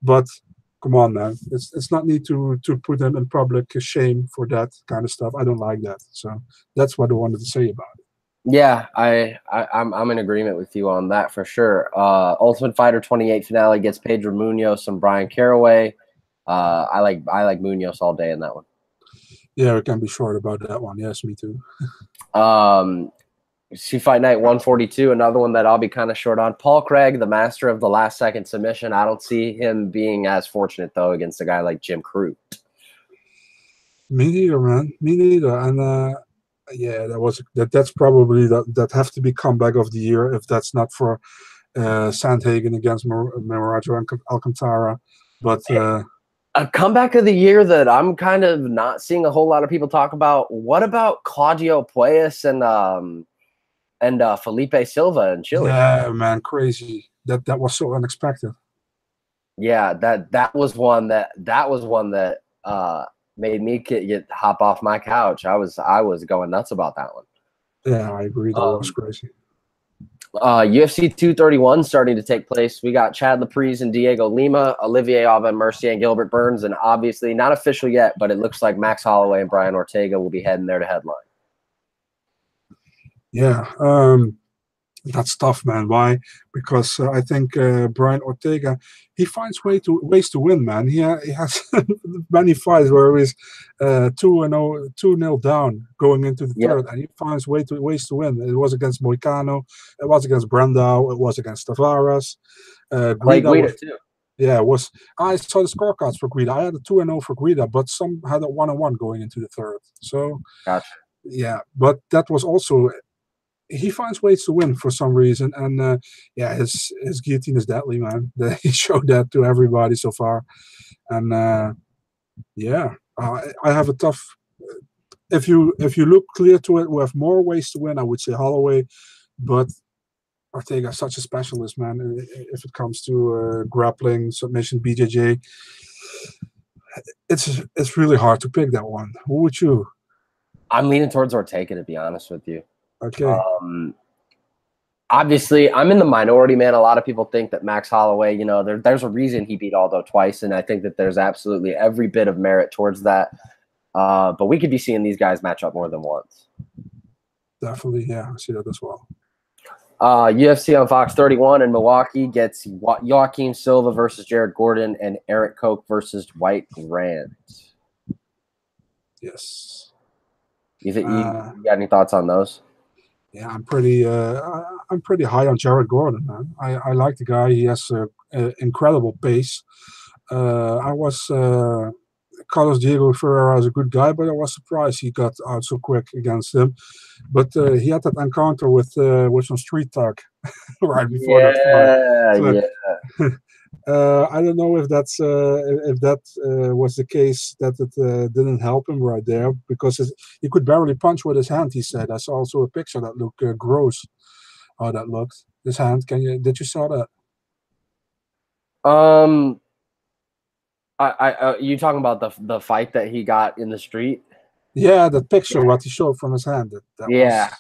But come on, man, it's not need to put him in public shame for that kind of stuff. I don't like that. So that's what I wanted to say about it. Yeah, I'm in agreement with you on that for sure. Ultimate Fighter 28 finale gets Pedro Munoz and Brian Caraway. I like Munoz all day in that one. Yeah, we can be short about that one. Yes, me too. See Fight Night 142, another one that I'll be kind of short on. Paul Craig, the master of the last second submission. I don't see him being as fortunate though against a guy like Jim Crute. Me neither, man. Me neither. And yeah, that's probably that have to be comeback of the year, if that's not for Sandhagen against Miraggio Alcantara. But a comeback of the year that I'm kind of not seeing a whole lot of people talk about. What about Claudio Puelles and Felipe Silva in Chile? yeah, man, crazy. That was so unexpected. Yeah, that was one that made me hop off my couch. I was going nuts about that one. Yeah, I agree. That was crazy. UFC 231 starting to take place. We got Chad Laprise and Diego Lima, Olivier Aubin-Mercier and Gilbert Burns, and obviously not official yet, but it looks like Max Holloway and Brian Ortega will be heading there to headline. Yeah, that's tough, man. Why? Because I think Brian Ortega, he finds ways to win, man. He has many fights where he's 2-0 down going into the third, and he finds ways to win. It was against Moicano, it was against Brandao, it was against Tavares. Guida too. Yeah, I saw the scorecards for Guida. I had a 2-0 for Guida, but some had a 1-1 going into the third. So, gotcha. Yeah, but that was also. He finds ways to win for some reason, and yeah, his guillotine is deadly, man. He showed that to everybody so far, and yeah, I have a tough. If you look clear to it, we have more ways to win. I would say Holloway, but Ortega is such a specialist, man. If it comes to grappling, submission, BJJ, it's really hard to pick that one. Who would you? I'm leaning towards Ortega, to be honest with you. Okay. Obviously, I'm in the minority, man. A lot of people think that Max Holloway, you know, there's a reason he beat Aldo twice, and I think that there's absolutely every bit of merit towards that. But we could be seeing these guys match up more than once. Definitely, yeah, I see that as well. UFC on Fox 31 in Milwaukee gets Joaquin Silva versus Jared Gordon and Eric Koch versus Dwight Grant. Yes. You got any thoughts on those? Yeah, I'm pretty high on Jared Gordon, man. I like the guy. He has incredible pace. Carlos Diego Ferreira is a good guy, but I was surprised he got out so quick against him. But he had that encounter with some street talk right before that fight. So, I don't know if that's was the case, that it didn't help him right there, because he could barely punch with his hand. He said, I saw also a picture that looked gross. How that looked. His hand. Did you saw that? You talking about the fight that he got in the street? Yeah, the picture what he showed from his hand. Yeah,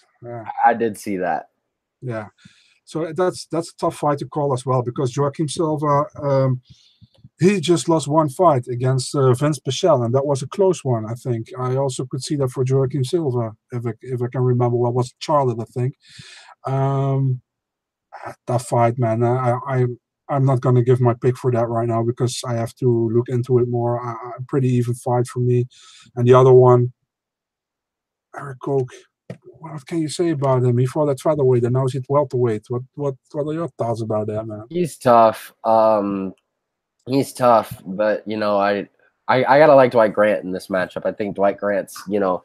I did see that. Yeah. So that's a tough fight to call as well, because Joaquim Silva, he just lost one fight against Vince Pichel, and that was a close one, I think. I also could see that for Joaquim Silva, if I can remember. What was Charlotte, I think. Tough fight, man. I'm not going to give my pick for that right now, because I have to look into it more. A pretty even fight for me. And the other one, Eric Koch. What can you say about him? He fought at featherweight, and now he's at welterweight. What are your thoughts about that, man? He's tough. He's tough, but you know, I gotta like Dwight Grant in this matchup. I think Dwight Grant's, you know,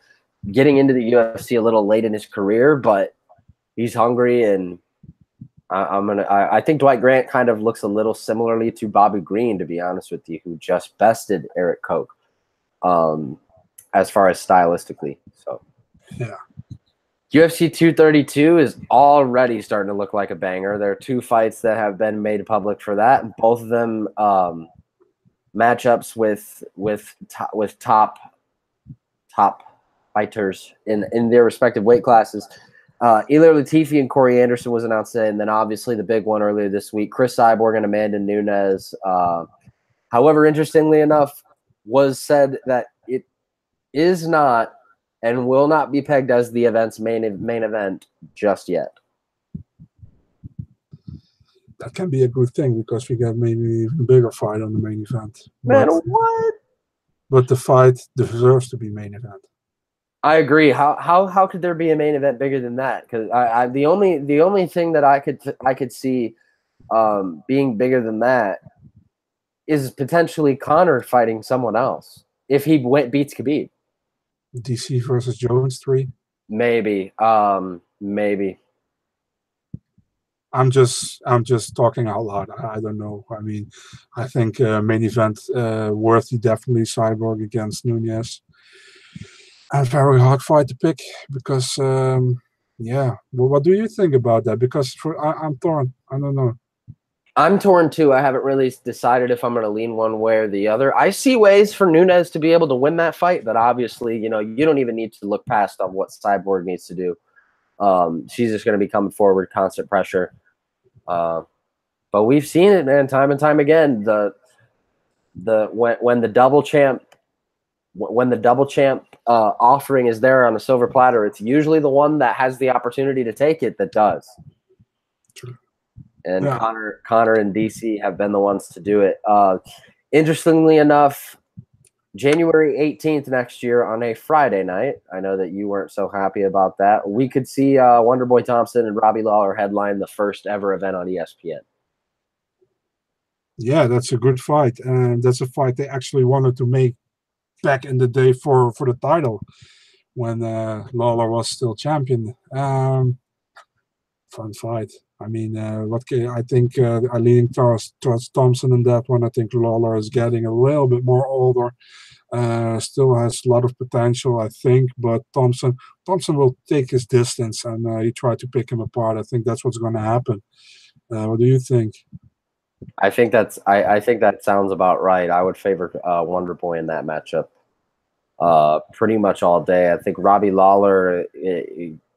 getting into the UFC a little late in his career, but he's hungry, and I think Dwight Grant kind of looks a little similarly to Bobby Green, to be honest with you, who just bested Eric Koch, as far as stylistically. So yeah. UFC 232 is already starting to look like a banger. There are 2 fights that have been made public for that, and both of them matchups with top fighters in their respective weight classes. Ilir Latifi and Corey Anderson was announced today, and then obviously the big one earlier this week, Chris Cyborg and Amanda Nunes. However, interestingly enough, was said that it is not and will not be pegged as the event's main event just yet. That can be a good thing because we get maybe even bigger fight on the main event. Man, what? But the fight deserves to be main event. I agree. How could there be a main event bigger than that? Because the only thing that I could see being bigger than that is potentially Conor fighting someone else if he beats Khabib. DC versus Jones 3. Maybe. Maybe. I'm just talking out loud. I don't know. I mean, I think main event worthy, definitely Cyborg against Nunes. A very hard fight to pick because yeah. Well, what do you think about that? Because I'm torn. I don't know. I'm torn too. I haven't really decided if I'm going to lean one way or the other. I see ways for Nunes to be able to win that fight, but obviously, you don't even need to look past on what Cyborg needs to do. She's just going to be coming forward, constant pressure. But we've seen it, man, time and time again. When the double champ offering is there on a silver platter, it's usually the one that has the opportunity to take it that does. True. And yeah. Conor and DC have been the ones to do it. Interestingly enough, January 18th next year on a Friday night, I know that you weren't so happy about that, we could see Wonderboy Thompson and Robbie Lawler headline the first ever event on ESPN. Yeah, that's a good fight. And that's a fight they actually wanted to make back in the day for the title when Lawler was still champion. Fun fight. I mean, I think I'm leaning towards Thompson in that one. I think Lawler is getting a little bit more older. Still has a lot of potential, I think, but Thompson will take his distance and he tried to pick him apart. I think that's what's going to happen. What do you think? I think that sounds about right. I would favor Wonderboy in that matchup pretty much all day. I think Robbie Lawler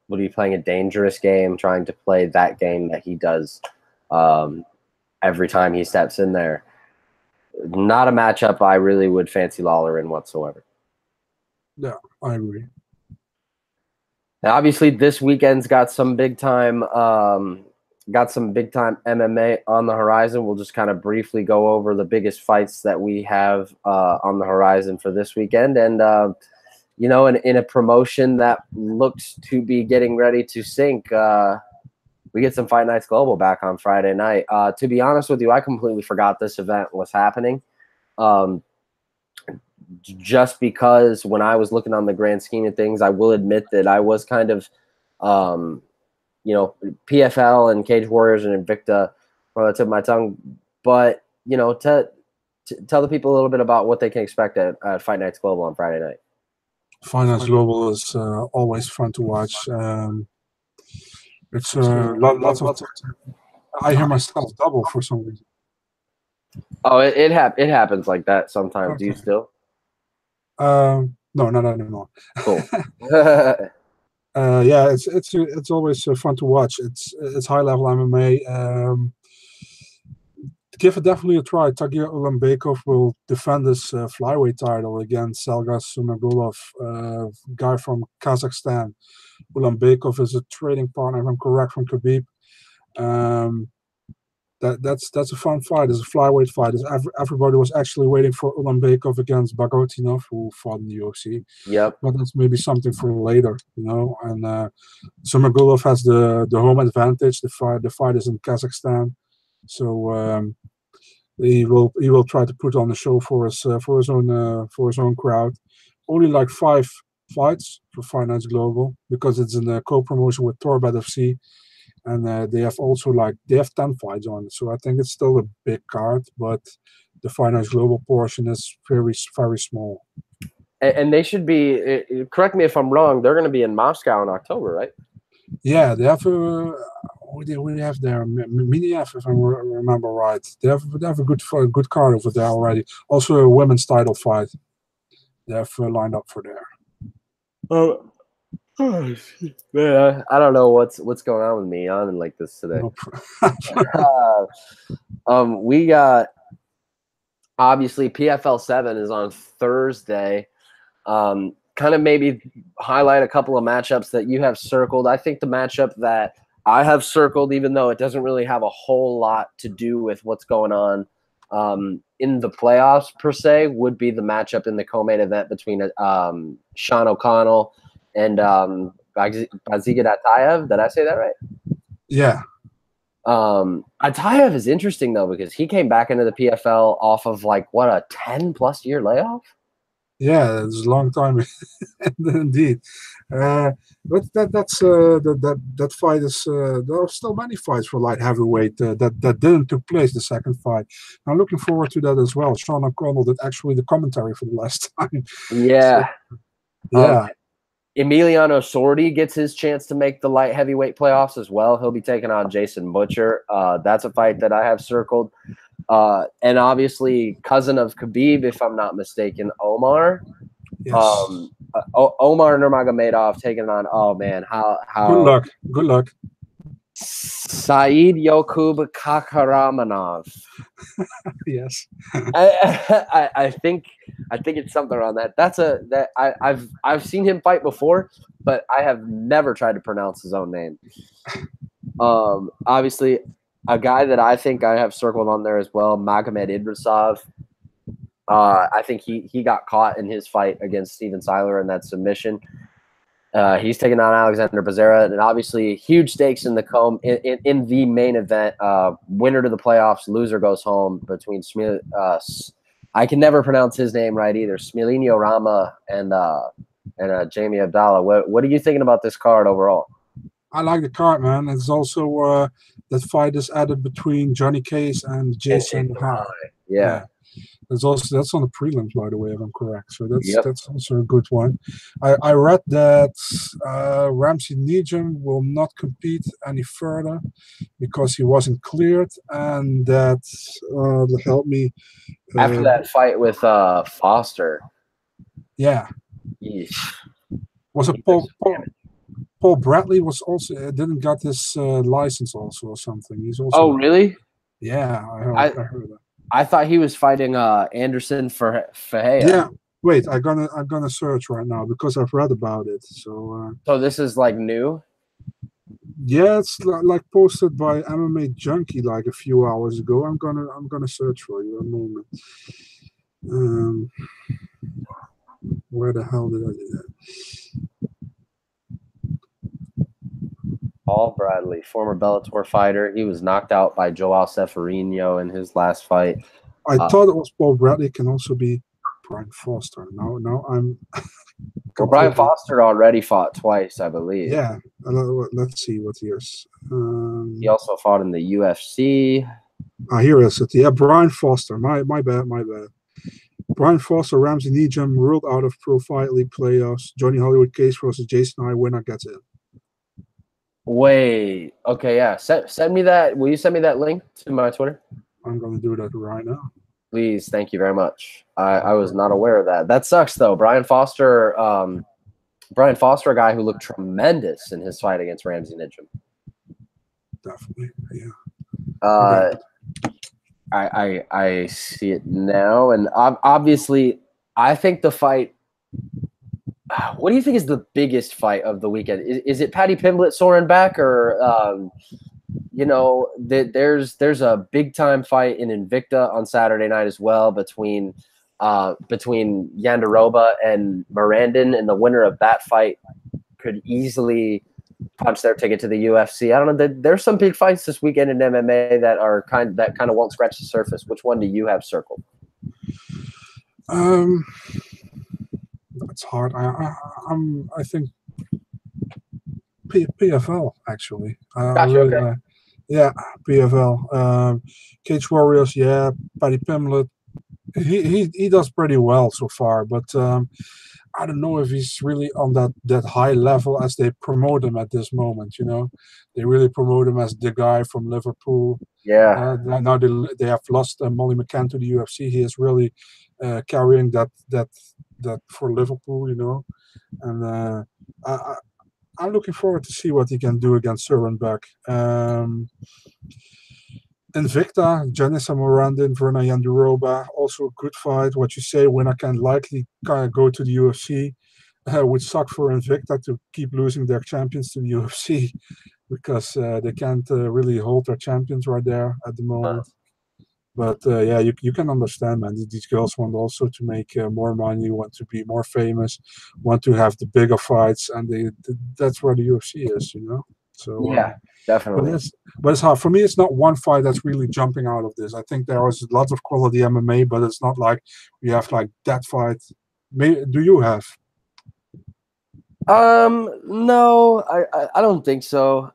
would be playing a dangerous game, trying to play that game that he does every time he steps in there. Not a matchup I really would fancy Lawler in whatsoever. Yeah, I agree. Now, obviously, this weekend's got some big time MMA on the horizon. We'll just kind of briefly go over the biggest fights that we have on the horizon for this weekend. And, in a promotion that looks to be getting ready to sink, we get some Fight Nights Global back on Friday night. To be honest with you, I completely forgot this event was happening. Just because when I was looking on the grand scheme of things, I will admit that I was kind of, PFL and Cage Warriors and Invicta on the tip of my tongue. But, tell the people a little bit about what they can expect at Fight Nights Global on Friday night. Fight Nights Global is always fun to watch. It's lots of. I hear myself double for some reason. Oh, it happens like that sometimes. Okay. Do you still? No, not anymore. Cool. Yeah, it's always fun to watch. It's high level MMA. Give it definitely a try. Tagir Ulanbekov will defend his flyweight title against Selgas Sumagulov, guy from Kazakhstan. Ulanbekov is a trading partner, if I'm correct, from Khabib. That's a fun fight. It's a flyweight fight. Everybody was actually waiting for Ulanbekov against Bagotinov, who fought in the UFC. Yep. But that's maybe something for later, And Sumagulov has the home advantage. The fight is in Kazakhstan, so he will try to put on a show for his own crowd. Only like 5 fights for Fight Nights Global because it's in a co-promotion with Torbet FC. And they have 10 fights on it. So I think it's still a big card, but the Fight Nights Global portion is very, very small. And they should be, correct me if I'm wrong, they're going to be in Moscow in October, right? Yeah, they have who do we have there? Miniev, if I remember right. They have a good card over there already. Also a women's title fight. They have lined up for there. Oh, man, I don't know what's going on with me on like this today. We got obviously PFL 7 is on Thursday. Kind of maybe highlight a couple of matchups that you have circled. I think the matchup that I have circled, even though it doesn't really have a whole lot to do with what's going on in the playoffs per se, would be the matchup in the co-main event between Sean O'Connell and Bazigad Atayev. Did I say that right? Yeah. Atayev is interesting though, because he came back into the PFL off of like what, a 10+ year layoff. Yeah, it's a long time indeed. But that fight is there are still many fights for light heavyweight that didn't took place the second fight. I'm looking forward to that as well. Sean O'Connell did actually the commentary for the last time. Yeah. So, yeah. Emiliano Sordi gets his chance to make the light heavyweight playoffs as well. He'll be taking on Jason Butcher. That's a fight that I have circled. And obviously, cousin of Khabib, if I'm not mistaken, Omar. Yes. Omar Nurmagomedov taking on, oh man, how good luck. Saeed Yokub Kakharamanov. Yes. I think it's something around that. I've seen him fight before, but I have never tried to pronounce his own name. Obviously, a guy that I think I have circled on there as well, Magomed Idrisov. I think he got caught in his fight against Steven Seiler in that submission. He's taking on Alexander Becerra, and obviously huge stakes in the in the main event. Winner to the playoffs, loser goes home between I can never pronounce his name right either. Smilinho Rama and Jamie Abdallah. What are you thinking about this card overall? I like the card, man. It's also that fight is added between Johnny Case and Jason High. Yeah. That's on the prelims, by the way, if I'm correct. So that's also a good one. I read that Ramsey Nijem will not compete any further because he wasn't cleared, and that helped me after that fight with Foster. Yeah. Yeesh. Was it Paul Bradley was also didn't got his license also or something. He's also. Oh really? Yeah, I heard that. I thought he was fighting Anderson Fajea. Yeah, wait, I'm gonna search right now because I've read about it. So this is like new. Yeah, it's like posted by MMA Junkie like a few hours ago. I'm gonna search for you a moment. Where the hell did I do that? Paul Bradley, former Bellator fighter. He was knocked out by Joao Ceferino in his last fight. I thought it was Paul Bradley. Can also be Brian Foster. No, I'm. Well, Brian Foster already fought twice, I believe. Yeah, let's see what years. He also fought in the UFC. Here is it. Yeah, Brian Foster. My bad. Brian Foster, Ramsey Nijem ruled out of Pro Fight League playoffs. Johnny Hollywood Case versus Jason High. Winner gets in. Wait. Okay, yeah. Send me that. Will you send me that link to my Twitter? I'm going to do that right now. Please. Thank you very much. I was not aware of that. That sucks, though. Brian Foster, a guy who looked tremendous in his fight against Ramsey Nijem. Definitely, yeah. I see it now, and obviously, I think the fight. What do you think is the biggest fight of the weekend? Is it Paddy Pimblett soaring back, or there's a big time fight in Invicta on Saturday night as well between Yandaroba and Morandin, and the winner of that fight could easily punch their ticket to the UFC. I don't know. There's some big fights this weekend in MMA that are kind of won't scratch the surface. Which one do you have circled? It's hard. I think PFL actually. Gotcha, okay. Yeah, PFL. Cage Warriors. Yeah, Paddy Pimblett. He does pretty well so far, but I don't know if he's really on that high level as they promote him at this moment. They really promote him as the guy from Liverpool. Yeah. Now they have lost Molly McCann to the UFC. He is really carrying that for Liverpool. And I'm looking forward to see what he can do against Surenbeck. Invicta, Janissa Morandin, Verna Yanduroba, also a good fight. What you say, winner can likely go to the UFC. Would suck for Invicta to keep losing their champions to the UFC because they can't really hold their champions right there at the moment. But yeah, you can understand, man. These girls want also to make more money, want to be more famous, want to have the bigger fights, and that's where the UFC is. So Yeah, definitely. But it's hard for me. It's not one fight that's really jumping out of this. I think there is lots of quality MMA, but it's not like we have like that fight. Do you have? No, I don't think so.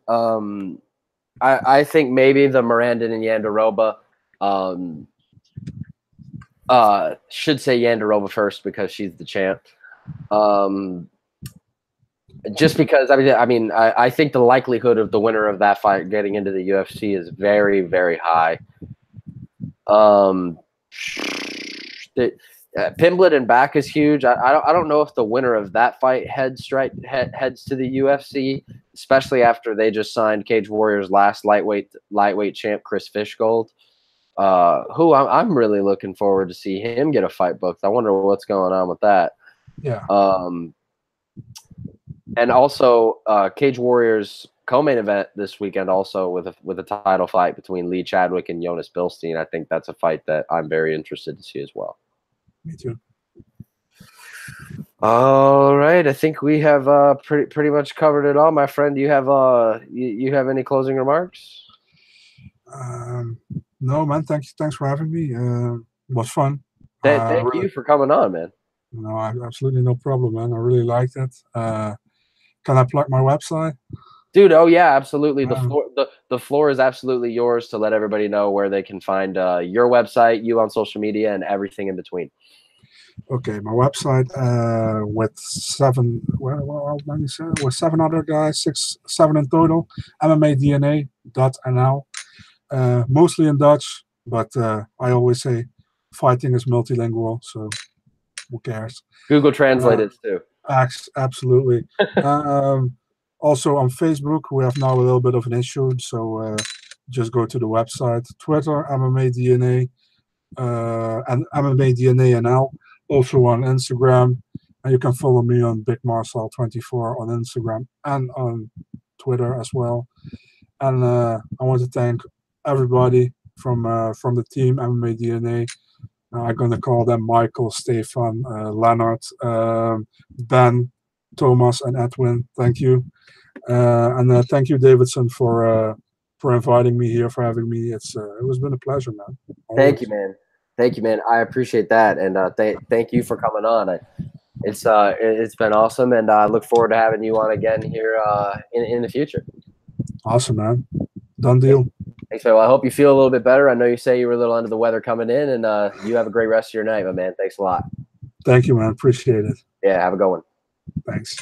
I think maybe the Morandin and Yandaroba. Should say Yandaroba first because she's the champ. Just because I think the likelihood of the winner of that fight getting into the UFC is very, very high. Pimblett and back is huge. I don't know if the winner of that fight heads to the UFC, especially after they just signed Cage Warriors' last lightweight champ Chris Fishgold, who I'm really looking forward to see him get a fight booked. I wonder what's going on with that. Yeah. And also Cage Warriors co-main event this weekend also with a title fight between Lee Chadwick and Jonas Bilstein. I think that's a fight that I'm very interested to see as well. Me too. All right, I think we have pretty much covered it all, my friend. Do you have you have any closing remarks? No, man. Thanks for having me. It was fun. Thank you for coming on, man. No, absolutely no problem, man. I really liked it. Can I plug my website? Dude, oh yeah, absolutely. The floor is absolutely yours to let everybody know where they can find your website, you on social media, and everything in between. Okay, my website with seven other guys, seven in total. MMADNA.nl. Mostly in Dutch, but I always say fighting is multilingual, so who cares? Google Translate it too. Absolutely. Also on Facebook, we have now a little bit of an issue, so just go to the website. Twitter, MMA DNA, and MMA DNA NL. Also on Instagram, and you can follow me on Big Marcel 24 on Instagram and on Twitter as well. And I want to thank everybody from the team MMA DNA. I'm gonna call them Michael, Stefan, Leonard, Ben, Thomas, and Edwin. Thank you, and thank you, Davidson, for inviting me here, for having me. It was been a pleasure, man. Always. Thank you, man. Thank you, man. I appreciate that, and thank you for coming on. It's been awesome, and I look forward to having you on again here in the future. Awesome, man. Done deal. Thanks, man. Well, I hope you feel a little bit better. I know you say you were a little under the weather coming in, and you have a great rest of your night, my man. Thanks a lot. Thank you, man. Appreciate it. Yeah, have a good one. Thanks.